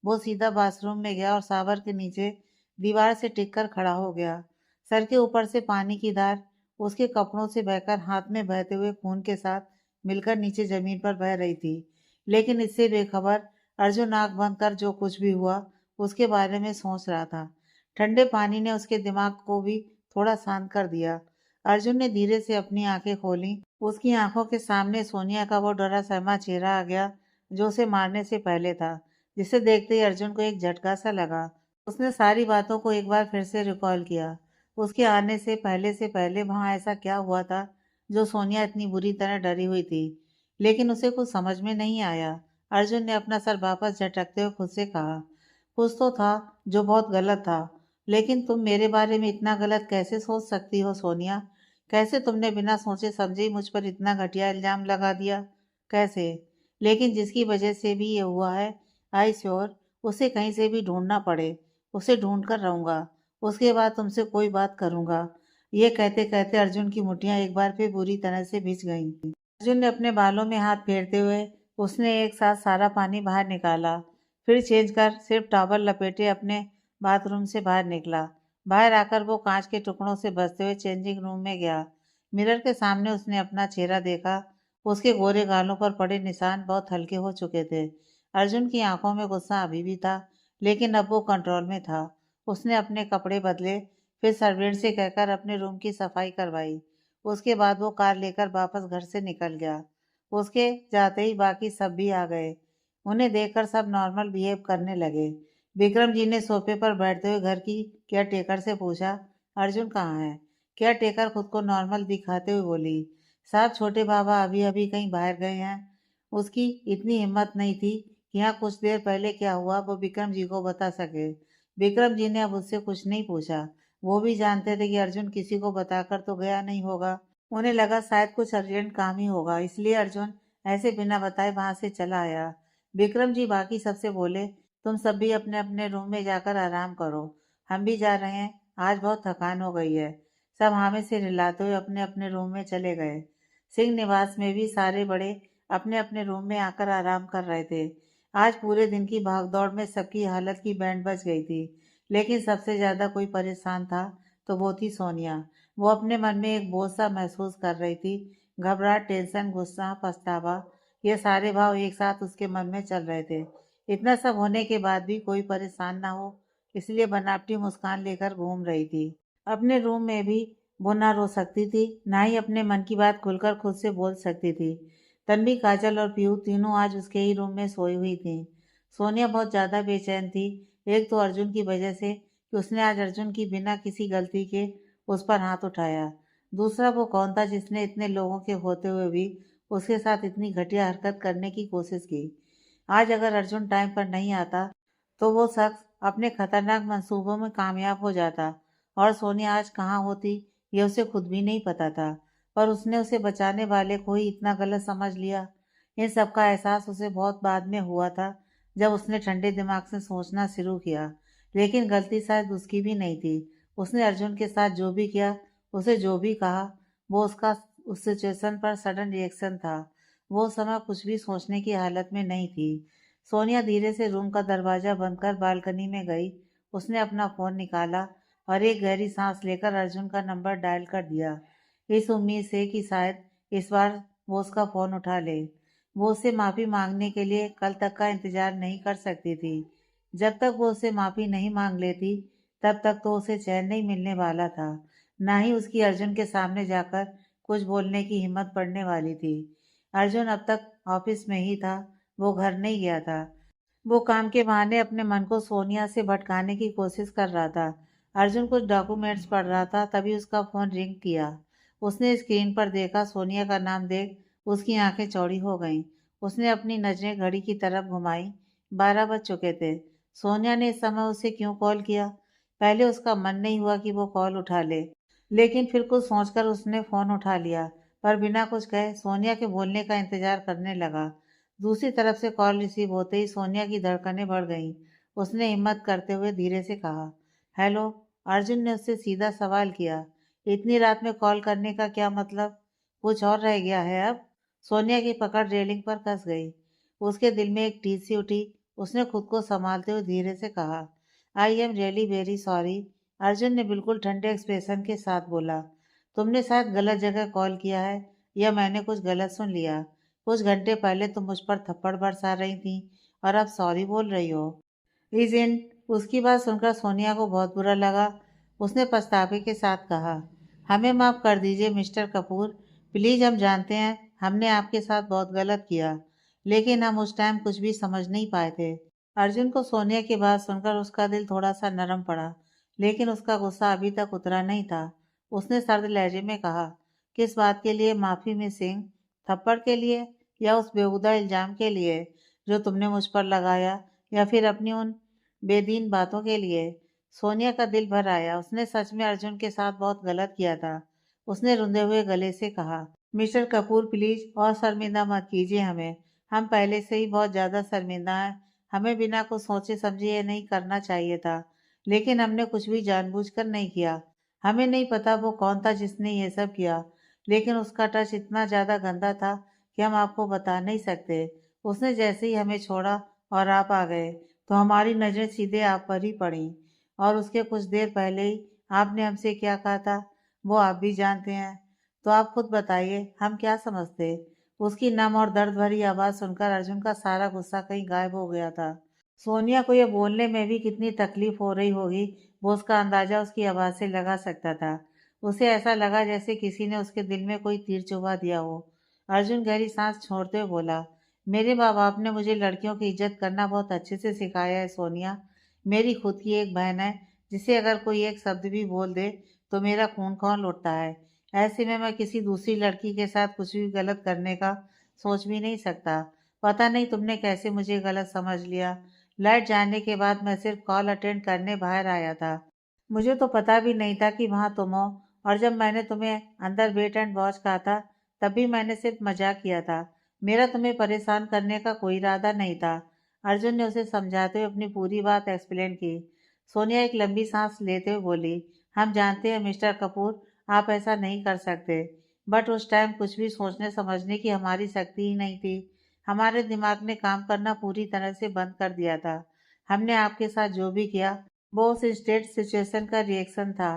वो सीधा बाथरूम में गया और शावर के नीचे दीवार से टिककर खड़ा हो गया। सर के ऊपर से पानी की धार उसके कपड़ों से बहकर हाथ में बहते हुए खून के साथ मिलकर नीचे जमीन पर बह रही थी। लेकिन इससे बेखबर अर्जुन आंख बंद कर जो कुछ भी हुआ उसके बारे में सोच रहा था। ठंडे पानी ने उसके दिमाग को भी थोड़ा शांत कर दिया। अर्जुन ने धीरे से अपनी आंखें खोली। उसकी आंखों के सामने सोनिया का वो डरा सहमा चेहरा आ गया जो उसे मारने से पहले था, जिसे देखते ही अर्जुन को एक झटका सा लगा। उसने सारी बातों को एक बार फिर से रिकॉल किया। उसके आने से पहले वहां ऐसा क्या हुआ था जो सोनिया इतनी बुरी तरह डरी हुई थी। लेकिन उसे कुछ समझ में नहीं आया। अर्जुन ने अपना सर वापस झटकते हुए खुद से कहा, कुछ तो था जो बहुत गलत था। लेकिन तुम मेरे बारे में इतना गलत कैसे सोच सकती हो सोनिया? कैसे तुमने बिना सोचे समझे ही मुझ पर इतना घटिया इल्जाम लगा दिया? कैसे? लेकिन जिसकी वजह से भी ये हुआ है, आई श्योर उसे कहीं से भी ढूंढना पड़े, उसे ढूंढ कर रहूंगा। उसके बाद तुमसे कोई बात करूंगा। ये कहते कहते अर्जुन की मुट्ठियां एक बार फिर बुरी तरह से भिज गईं। अर्जुन ने अपने बालों में हाथ फेरते हुए उसने एक साथ सारा पानी बाहर निकाला, फिर चेंज कर सिर्फ टॉवल लपेटे अपने बाथरूम से बाहर निकला। बाहर आकर वो कांच के टुकड़ों से बचते हुए चेंजिंग रूम में गया। मिरर के सामने उसने अपना चेहरा देखा। उसके गोरे गालों पर पड़े निशान बहुत हल्के हो चुके थे। अर्जुन की आंखों में गुस्सा अभी भी था, लेकिन अब वो कंट्रोल में था। उसने अपने कपड़े बदले, फिर सर्वेंट से कहकर अपने रूम की सफाई करवाई। उसके बाद वो कार लेकर वापस घर से निकल गया। उसके जाते ही बाकी सब भी आ गए। उन्हें देखकर सब नॉर्मल बिहेव करने लगे। विक्रम जी ने सोफे पर बैठते हुए घर की केयर टेकर से पूछा, अर्जुन कहाँ है? केयर टेकर खुद को नॉर्मल दिखाते हुए बोली, साहब छोटे बाबा अभी अभी कहीं बाहर गए हैं। उसकी इतनी हिम्मत नहीं थी कि यहाँ कुछ देर पहले क्या हुआ वो विक्रम जी को बता सके। विक्रम जी ने अब उससे कुछ नहीं पूछा। वो भी जानते थे कि अर्जुन किसी को बताकर तो गया नहीं होगा। उन्हें लगा शायद कुछ अर्जेंट काम ही होगा, इसलिए अर्जुन ऐसे बिना बताए वहां से चला आया। विक्रम जी बाकी सबसे बोले, तुम सब भी अपने अपने रूम में जाकर आराम करो, हम भी जा रहे हैं, आज बहुत थकान हो गई है। सब हामी से रिलाते हुए अपने अपने रूम में चले गए। सिंह निवास में भी सारे बड़े अपने अपने रूम में आकर आराम कर रहे थे। आज पूरे दिन की भागदौड़ में सबकी हालत की बैंड बज गई थी, लेकिन सबसे ज्यादा कोई परेशान था तो वो थी सोनिया। वो अपने मन में एक बोझ सा महसूस कर रही थी। घबराहट, टेंशन, गुस्सा, पछतावा, ये सारे भाव एक साथ उसके मन में चल रहे थे। इतना सब होने के बाद भी कोई परेशान ना हो, इसलिए बनावटी मुस्कान लेकर घूम रही थी। अपने रूम में भी वो ना रो सकती थी, ना ही अपने मन की बात खुलकर खुद से बोल सकती थी। तन्वी, काजल और पीयू तीनों आज उसके ही रूम में सोई हुई थी। सोनिया बहुत ज़्यादा बेचैन थी। एक तो अर्जुन की वजह से कि उसने आज अर्जुन की बिना किसी गलती के उस पर हाथ उठाया। दूसरा, वो कौन था जिसने इतने लोगों के होते हुए भी उसके साथ इतनी घटिया हरकत करने की कोशिश की। आज अगर अर्जुन टाइम पर नहीं आता तो वो शख्स अपने खतरनाक मंसूबों में कामयाब हो जाता और सोनिया आज कहाँ होती ये उसे खुद भी नहीं पता था। पर उसने उसे बचाने वाले को ही इतना गलत समझ लिया। इन सब का एहसास उसे बहुत बाद में हुआ था, जब उसने ठंडे दिमाग से सोचना शुरू किया। लेकिन गलती शायद उसकी भी नहीं थी। उसने अर्जुन के साथ जो भी किया, उसे जो भी कहा, वो उसका उस सिचुएशन पर सडन रिएक्शन था। वो उस समय कुछ भी सोचने की हालत में नहीं थी। सोनिया धीरे से रूम का दरवाजा बंद कर बालकनी में गई। उसने अपना फ़ोन निकाला और एक गहरी सांस लेकर अर्जुन का नंबर डायल कर दिया, इस उम्मीद से कि शायद इस बार वो उसका फ़ोन उठा ले। वो उससे माफ़ी मांगने के लिए कल तक का इंतज़ार नहीं कर सकती थी। जब तक वो उससे माफ़ी नहीं मांग लेती, तब तक तो उसे चैन नहीं मिलने वाला था। ना ही उसकी अर्जुन के सामने जाकर कुछ बोलने की हिम्मत पड़ने वाली थी। अर्जुन अब तक ऑफिस में ही था, वो घर नहीं गया था। वो काम के बहाने अपने मन को सोनिया से भटकाने की कोशिश कर रहा था। अर्जुन कुछ डॉक्यूमेंट्स पढ़ रहा था, तभी उसका फ़ोन रिंग किया। उसने स्क्रीन पर देखा, सोनिया का नाम देख उसकी आंखें चौड़ी हो गईं। उसने अपनी नज़रें घड़ी की तरफ घुमाई। 12 बज चुके थे। सोनिया ने इस समय उसे क्यों कॉल किया? पहले उसका मन नहीं हुआ कि वो कॉल उठा ले, लेकिन फिर कुछ सोचकर उसने फ़ोन उठा लिया। पर बिना कुछ कहे सोनिया के बोलने का इंतज़ार करने लगा। दूसरी तरफ से कॉल रिसीव होते ही सोनिया की धड़कनें बढ़ गईं। उसने हिम्मत करते हुए धीरे से कहा, हेलो। अर्जुन ने उससे सीधा सवाल किया, इतनी रात में कॉल करने का क्या मतलब? कुछ और रह गया है अब? सोनिया की पकड़ रेलिंग पर कस गई। उसके दिल में एक टीस सी उठी। उसने खुद को संभालते हुए धीरे से कहा, I am really very sorry. Arjun ने बिल्कुल ठंडे एक्सप्रेशन के साथ बोला, तुमने शायद गलत जगह कॉल किया है, या मैंने कुछ गलत सुन लिया। कुछ घंटे पहले तुम मुझ पर थप्पड़ बरसा रही थी और अब सॉरी बोल रही हो। इज़ इन उसकी बात सुनकर सोनिया को बहुत बुरा लगा। उसने पछतावे के साथ कहा, हमें माफ़ कर दीजिए मिस्टर कपूर। प्लीज़, हम जानते हैं हमने आपके साथ बहुत गलत किया, लेकिन हम उस टाइम कुछ भी समझ नहीं पाए थे। अर्जुन को सोनिया की बात सुनकर उसका दिल थोड़ा सा नरम पड़ा, लेकिन उसका गुस्सा अभी तक उतरा नहीं था। उसने सर्द लहजे में कहा, किस बात के लिए माफ़ी मिस सिंह? थप्पड़ के लिए, या उस बेहुदा इल्ज़ाम के लिए जो तुमने मुझ पर लगाया, या फिर अपनी उन बेदीन बातों के लिए? सोनिया का दिल भर आया। उसने सच में अर्जुन के साथ बहुत गलत किया था। उसने रुंधे हुए गले से कहा, मिस्टर कपूर प्लीज़ और शर्मिंदा मत कीजिए हमें। हम पहले से ही बहुत ज़्यादा शर्मिंदा हैं। हमें बिना कुछ सोचे समझे ये नहीं करना चाहिए था, लेकिन हमने कुछ भी जानबूझकर नहीं किया। हमें नहीं पता वो कौन था जिसने ये सब किया, लेकिन उसका टच इतना ज़्यादा गंदा था कि हम आपको बता नहीं सकते। उसने जैसे ही हमें छोड़ा और आप आ गए, तो हमारी नज़रें सीधे आप पर ही पड़ी। और उसके कुछ देर पहले ही आपने हमसे क्या कहा था, वो आप भी जानते हैं। तो आप खुद बताइए, हम क्या समझते? उसकी नम और दर्द भरी आवाज़ सुनकर अर्जुन का सारा गुस्सा कहीं गायब हो गया था। सोनिया को यह बोलने में भी कितनी तकलीफ हो रही होगी, वो उसका अंदाजा उसकी आवाज़ से लगा सकता था। उसे ऐसा लगा जैसे किसी ने उसके दिल में कोई तीर चुभा दिया हो। अर्जुन गहरी सांस छोड़ते हुए बोला, मेरे माँ बाप ने मुझे लड़कियों की इज्जत करना बहुत अच्छे से सिखाया है सोनिया। मेरी खुद की एक बहन है, जिसे अगर कोई एक शब्द भी बोल दे तो मेरा खून खौल उठता है। ऐसे में मैं किसी दूसरी लड़की के साथ कुछ भी गलत करने का सोच भी नहीं सकता। पता नहीं तुमने कैसे मुझे गलत समझ लिया। लाइट जाने के बाद मैं सिर्फ कॉल अटेंड करने बाहर आया था। मुझे तो पता भी नहीं था कि वहाँ तुम हो। और जब मैंने तुम्हें अंदर वेट एंड वॉच कहा था, तब भी मैंने सिर्फ मजाक किया था। मेरा तुम्हें परेशान करने का कोई इरादा नहीं था। अर्जुन ने उसे समझाते हुए अपनी पूरी बात एक्सप्लेन की। सोनिया एक लंबी सांस लेते हुए बोली, हम जानते हैं मिस्टर कपूर, आप ऐसा नहीं कर सकते। बट उस टाइम कुछ भी सोचने समझने की हमारी शक्ति ही नहीं थी। हमारे दिमाग ने काम करना पूरी तरह से बंद कर दिया था। हमने आपके साथ जो भी किया, वो उस इंस्टेंट सिचुएशन का रिएक्शन था।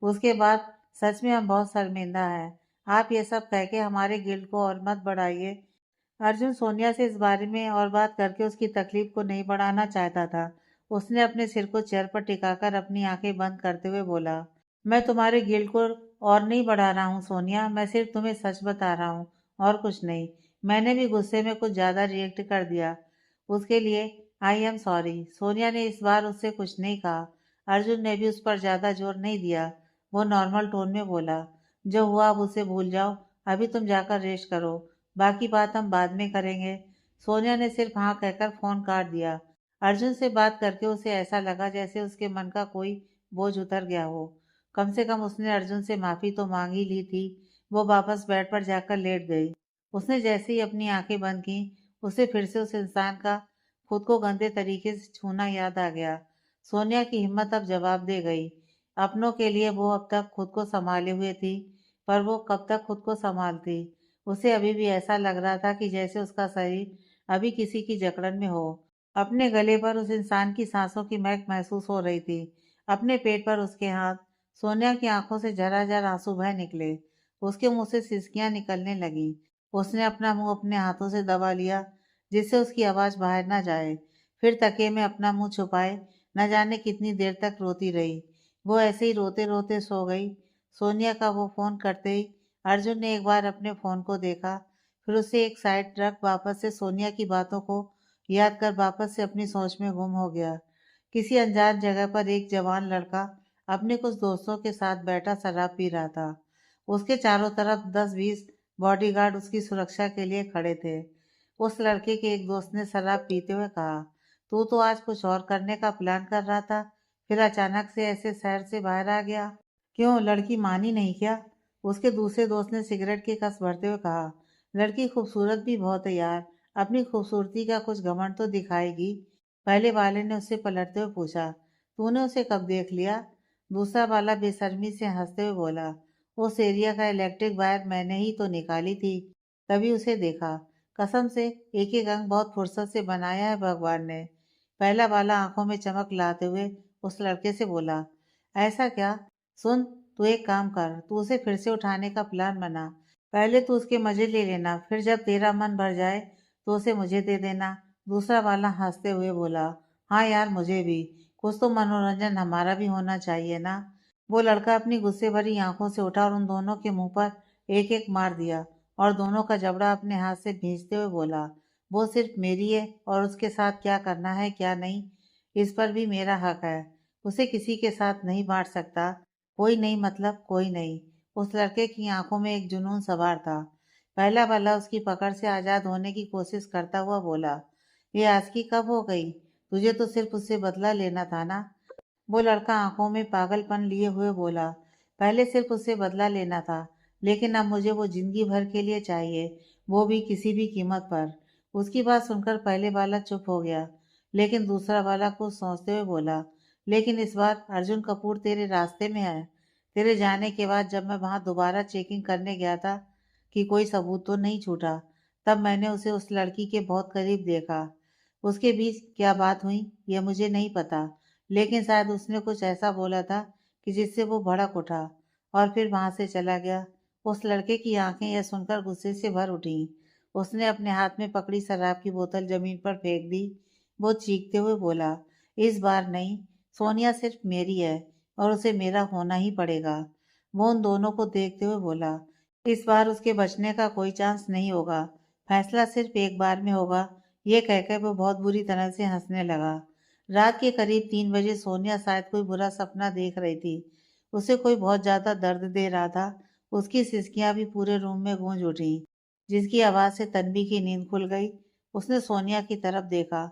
उसके बाद सच में हम बहुत शर्मिंदा हैं। आप ये सब कह के हमारे गिल्ट को और मत बढ़ाइए। अर्जुन सोनिया से इस बारे में और बात करके उसकी तकलीफ को नहीं बढ़ाना चाहता था। उसने अपने सिर को चेयर पर टिकाकर अपनी आंखें बंद करते हुए बोला, मैं तुम्हारे गिल्ट को और नहीं बढ़ा रहा हूँ सोनिया, मैं सिर्फ तुम्हें सच बता रहा हूँ और कुछ नहीं। मैंने भी गुस्से में कुछ ज़्यादा रिएक्ट कर दिया। उसके लिए आई एम सॉरी। सोनिया ने इस बार उससे कुछ नहीं कहा। अर्जुन ने भी उस पर ज़्यादा जोर नहीं दिया। वो नॉर्मल टोन में बोला, जो हुआ अब उसे भूल जाओ। अभी तुम जाकर रेस्ट करो, बाकी बात हम बाद में करेंगे। सोनिया ने सिर्फ हाँ कहकर फ़ोन काट दिया। अर्जुन से बात करके उसे ऐसा लगा जैसे उसके मन का कोई बोझ उतर गया हो। कम से कम उसने अर्जुन से माफ़ी तो मांग ही ली थी। वो वापस बेड पर जाकर लेट गई। उसने जैसे ही अपनी आंखें बंद की, उसे फिर से उस इंसान का खुद को गंदे तरीके से छूना याद आ गया। सोनिया की हिम्मत अब जवाब दे गई। अपनों के लिए वो अब तक खुद को संभाले हुए थी, पर वो कब तक खुद को संभालती। उसे अभी भी ऐसा लग रहा था कि जैसे उसका शरीर अभी किसी की जकड़न में हो। अपने गले पर उस इंसान की सांसों की महक महसूस हो रही थी। अपने पेट पर उसके हाथ। सोनिया की आंखों से झरझर आंसू बह निकले। उसके मुंह से सिसकियां निकलने लगी। उसने अपना मुंह अपने हाथों से दबा लिया, जिससे उसकी आवाज बाहर न जाए। फिर तकिए में अपना मुंह छुपाए न जाने कितनी देर तक रोती रही। वो ऐसे ही रोते रोते सो गई। सोनिया का वो फोन करते ही अर्जुन ने एक बार अपने फोन को देखा, फिर उसे एक साइड रख वापस से सोनिया की बातों को याद कर वापस से अपनी सोच में गुम हो गया। किसी अनजान जगह पर एक जवान लड़का अपने कुछ दोस्तों के साथ बैठा शराब पी रहा था। उसके चारों तरफ 10-20 बॉडीगार्ड उसकी सुरक्षा के लिए खड़े थे। उस लड़के के एक दोस्त ने शराब पीते हुए कहा, तू तो आज कुछ और करने का प्लान कर रहा था, फिर अचानक से ऐसे शहर से बाहर आ गया। क्यों, लड़की मानी नहीं क्या? उसके दूसरे दोस्त ने सिगरेट की कस भरते हुए कहा, लड़की खूबसूरत भी बहुत है यार, अपनी खूबसूरती का कुछ घमंड तो दिखाएगी। पहले वाले ने उससे पलटते हुए पूछा, तूने उसे कब देख लिया? दूसरा वाला बेशर्मी से हंसते हुए बोला, उस एरिया का इलेक्ट्रिक वायर मैंने ही तो निकाली थी, तभी उसे देखा। कसम से एक एक अंग बहुत फुर्सत से बनाया है भगवान ने। पहला वाला आंखों में चमक लाते हुए उस लड़के से बोला, ऐसा क्या? सुन, तू एक काम कर, तू उसे फिर से उठाने का प्लान बना। पहले तू उसके मजे ले लेना, फिर जब तेरा मन भर जाए तो उसे मुझे दे देना। दूसरा वाला हंसते हुए बोला, हाँ यार, मुझे भी कुछ तो मनोरंजन हमारा भी होना चाहिए ना। वो लड़का अपनी गुस्से भरी आंखों से उठा और उन दोनों के मुंह पर एक एक मार दिया और दोनों का जबड़ा अपने हाथ से भींचते हुए बोला, वो सिर्फ मेरी है और उसके साथ क्या करना है क्या नहीं, इस पर भी मेरा हक है। उसे किसी के साथ नहीं बांट सकता। कोई नहीं मतलब कोई नहीं। उस लड़के की आंखों में एक जुनून सवार था। पहला वाला उसकी पकड़ से आजाद होने की कोशिश करता हुआ बोला, ये आज की कब हो गई? तुझे तो सिर्फ उससे बदला लेना था ना। वो लड़का आंखों में पागलपन लिए हुए बोला, पहले सिर्फ उससे बदला लेना था, लेकिन अब मुझे वो जिंदगी भर के लिए चाहिए, वो भी किसी भी कीमत पर। उसकी बात सुनकर पहले वाला चुप हो गया, लेकिन दूसरा वाला कुछ सोचते हुए बोला, लेकिन इस बार अर्जुन कपूर तेरे रास्ते में है। तेरे जाने के बाद जब मैं वहां दोबारा चेकिंग करने गया था कि कोई सबूत तो नहीं छूटा, तब मैंने उसे उस लड़की के बहुत करीब देखा। उसके बीच क्या बात हुई ये मुझे नहीं पता, लेकिन शायद उसने कुछ ऐसा बोला था कि जिससे वो भड़क उठा और फिर वहां से चला गया। उस लड़के की आंखें यह सुनकर गुस्से से भर उठी। उसने अपने हाथ में पकड़ी शराब की बोतल जमीन पर फेंक दी। वो चीखते हुए बोला, इस बार नहीं, सोनिया सिर्फ मेरी है और उसे मेरा होना ही पड़ेगा। वो उन दोनों को देखते हुए बोला, इस बार उसके बचने का कोई चांस नहीं होगा, फैसला सिर्फ एक बार में होगा। ये कहकर वो बहुत बुरी तरह से हंसने लगा। रात के करीब 3 बजे सोनिया शायद कोई बुरा सपना देख रही थी। उसे कोई बहुत ज्यादा दर्द दे रहा था। उसकी सिसकियां भी पूरे रूम में गूंज उठी, जिसकी आवाज से तन्वी की नींद खुल गई। उसने सोनिया की तरफ देखा।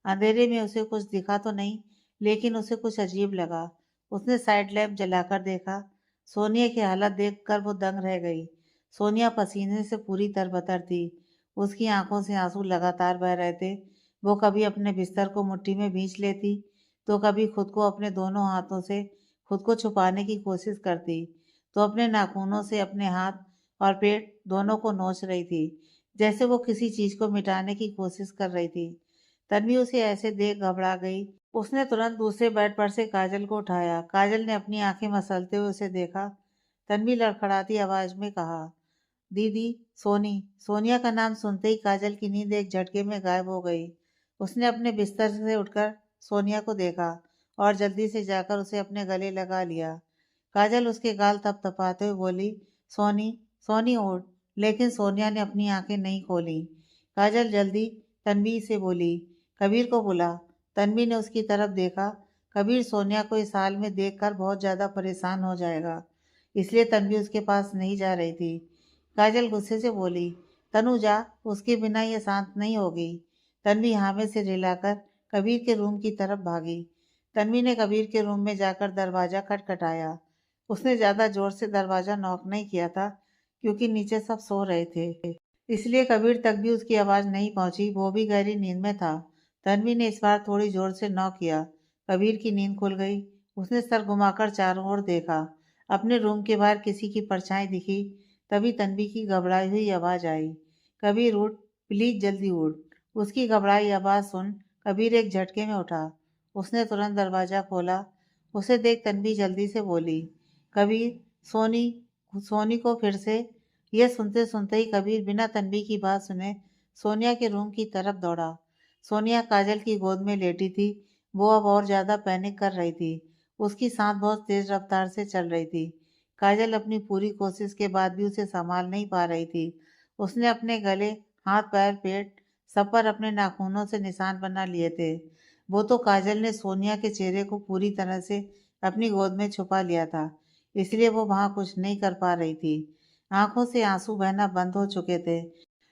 अंधेरे में उसे कुछ दिखा तो नहीं, लेकिन उसे कुछ अजीब लगा। उसने साइड लैम्प जलाकर देखा। सोनिया की हालत देखकर वो दंग रह गई। सोनिया पसीने से पूरी तरबतर थी। उसकी आंखों से आंसू लगातार बह रहे थे। वो कभी अपने बिस्तर को मुट्ठी में भींच लेती, तो कभी खुद को अपने दोनों हाथों से खुद को छुपाने की कोशिश करती, तो अपने नाखूनों से अपने हाथ और पेट दोनों को नोच रही थी, जैसे वो किसी चीज को मिटाने की कोशिश कर रही थी। तन्वी उसे ऐसे देख घबरा गई। उसने तुरंत दूसरे बेड पर से काजल को उठाया। काजल ने अपनी आंखें मसलते हुए उसे देखा। तन्वी लड़खड़ाती आवाज में कहा, दीदी, सोनी। सोनिया का नाम सुनते ही काजल की नींद एक झटके में गायब हो गई। उसने अपने बिस्तर से उठकर सोनिया को देखा और जल्दी से जाकर उसे अपने गले लगा लिया। काजल उसके गाल थपथपाते हुए बोली, सोनी, सोनी उठ, लेकिन सोनिया ने अपनी आंखें नहीं खोली। काजल जल्दी तन्वी से बोली, कबीर को बुला। तन्वी ने उसकी तरफ देखा। कबीर सोनिया को इस हाल में देखकर बहुत ज़्यादा परेशान हो जाएगा, इसलिए तन्वी उसके पास नहीं जा रही थी। काजल गुस्से से बोली, तनु जा, उसके बिना ये शांत नहीं होगी। तन्वी हाँ में सिर हिलाकर कबीर के रूम की तरफ भागी। तन्वी ने कबीर के रूम में जाकर दरवाज़ा खटखटाया। उसने ज़्यादा ज़ोर से दरवाज़ा नॉक नहीं किया था, क्योंकि नीचे सब सो रहे थे, इसलिए कबीर तक भी उसकी आवाज़ नहीं पहुंची। वो भी गहरी नींद में था। तन्वी ने इस बार थोड़ी जोर से नॉक किया। कबीर की नींद खुल गई। उसने सर घुमाकर चारों ओर देखा। अपने रूम के बाहर किसी की परछाई दिखी। तभी तन्वी की घबराई हुई आवाज़ आई, कबीर उठ, प्लीज जल्दी उठ। उसकी घबराई आवाज़ सुन कबीर एक झटके में उठा। उसने तुरंत दरवाज़ा खोला। उसे देख तन्वी जल्दी से बोली, कबीर, सोनी। सोनी को फिर से। यह सुनते सुनते ही कबीर बिना तन्वी की बात सुने सोनिया के रूम की तरफ दौड़ा। सोनिया काजल की गोद में लेटी थी। वो अब और ज़्यादा पैनिक कर रही थी। उसकी सांस बहुत तेज रफ्तार से चल रही थी। काजल अपनी पूरी कोशिश के बाद भी उसे संभाल नहीं पा रही थी। उसने अपने गले, हाथ, पैर, पेट सब पर अपने नाखूनों से निशान बना लिए थे। वो तो काजल ने सोनिया के चेहरे को पूरी तरह से अपनी गोद में छुपा लिया था, इसलिए वो वहाँ कुछ नहीं कर पा रही थी। आंखों से आंसू बहना बंद हो चुके थे,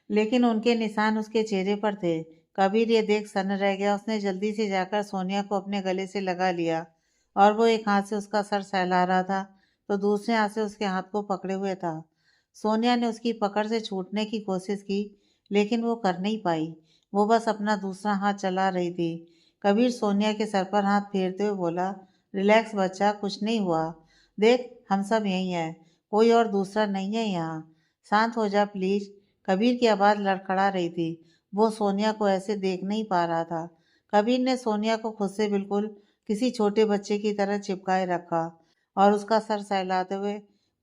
लेकिन उनके निशान उसके चेहरे पर थे। कबीर ये देख सन्न रह गया। उसने जल्दी से जाकर सोनिया को अपने गले से लगा लिया और वो एक हाथ से उसका सर सहला रहा था तो दूसरे हाथ से उसके हाथ को पकड़े हुए था। सोनिया ने उसकी पकड़ से छूटने की कोशिश की, लेकिन वो कर नहीं पाई। वो बस अपना दूसरा हाथ चला रही थी। कबीर सोनिया के सर पर हाथ फेरते हुए बोला, रिलैक्स बच्चा, कुछ नहीं हुआ। देख, हम सब यहीं हैं, कोई और दूसरा नहीं है यहाँ। शांत हो जा प्लीज। कबीर की आवाज़ लड़खड़ा रही थी। वो सोनिया को ऐसे देख नहीं पा रहा था। कबीर ने सोनिया को खुद से बिल्कुल किसी छोटे बच्चे की तरह चिपकाए रखा और उसका सर सहलाते हुए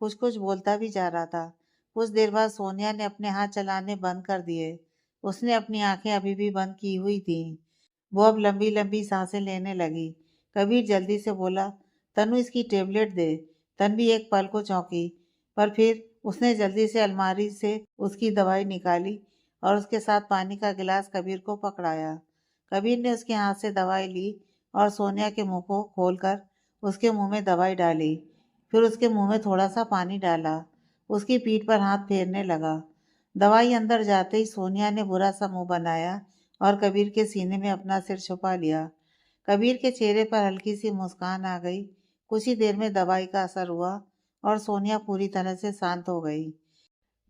कुछ कुछ बोलता भी जा रहा था। कुछ देर बाद सोनिया ने अपने हाथ चलाने बंद कर दिए। उसने अपनी आंखें अभी भी बंद की हुई थी। वो अब लंबी लंबी सांसें लेने लगी। कबीर जल्दी से बोला, तनु इसकी टेबलेट दे। तन्वी एक पल को चौंकी, पर फिर उसने जल्दी से अलमारी से उसकी दवाई निकाली और उसके साथ पानी का गिलास कबीर को पकड़ाया। कबीर ने उसके हाथ से दवाई ली और सोनिया के मुंह को खोलकर उसके मुंह में दवाई डाली। फिर उसके मुंह में थोड़ा सा पानी डाला। उसकी पीठ पर हाथ फेरने लगा। दवाई अंदर जाते ही सोनिया ने बुरा सा मुंह बनाया और कबीर के सीने में अपना सिर छुपा लिया। कबीर के चेहरे पर हल्की सी मुस्कान आ गई। कुछ ही देर में दवाई का असर हुआ और सोनिया पूरी तरह से शांत हो गई।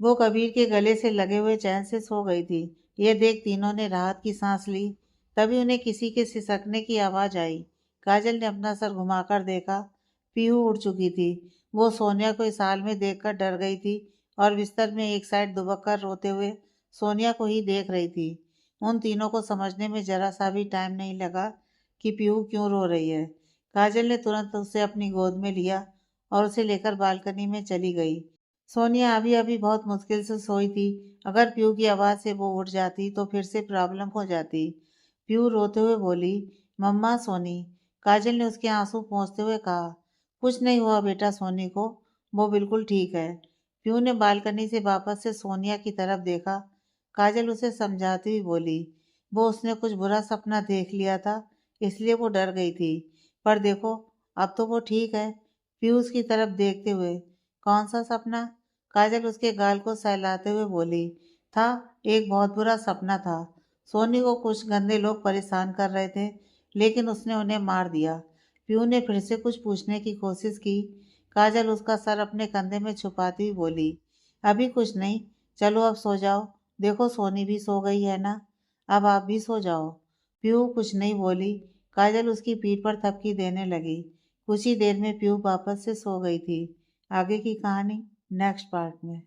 वो कबीर के गले से लगे हुए चैन से सो गई थी। ये देख तीनों ने राहत की सांस ली। तभी उन्हें किसी के सिसकने की आवाज़ आई। काजल ने अपना सर घुमाकर देखा। पीहू उड़ चुकी थी। वो सोनिया को इस हाल में देखकर डर गई थी और बिस्तर में एक साइड दुबक कर रोते हुए सोनिया को ही देख रही थी। उन तीनों को समझने में जरा सा भी टाइम नहीं लगा कि पीहू क्यों रो रही है। काजल ने तुरंत उसे अपनी गोद में लिया और उसे लेकर बालकनी में चली गई। सोनिया अभी अभी बहुत मुश्किल से सोई थी। अगर पीहू की आवाज़ से वो उठ जाती तो फिर से प्रॉब्लम हो जाती। पीहू रोते हुए बोली, मम्मा सोनी। काजल ने उसके आंसू पोंछते हुए कहा, कुछ नहीं हुआ बेटा सोनी को, वो बिल्कुल ठीक है। पीहू ने बालकनी से वापस से सोनिया की तरफ देखा। काजल उसे समझाती हुई बोली, वो उसने कुछ बुरा सपना देख लिया था, इसलिए वो डर गई थी। पर देखो, अब तो वो ठीक है। पीयू उसकी तरफ देखते हुए, कौन सा सपना? काजल उसके गाल को सहलाते हुए बोली, था, एक बहुत बुरा सपना था। सोनी को कुछ गंदे लोग परेशान कर रहे थे, लेकिन उसने उन्हें मार दिया। पीयू ने फिर से कुछ पूछने की कोशिश की। काजल उसका सर अपने कंधे में छुपाती हुई बोली, अभी कुछ नहीं, चलो अब सो जाओ। देखो सोनी भी सो गई है ना, अब आप भी सो जाओ। पीयू कुछ नहीं बोली। काजल उसकी पीठ पर थपकी देने लगी। कुछ ही देर में पीयू वापस से सो गई थी। आगे की कहानी नेक्स्ट पार्ट में।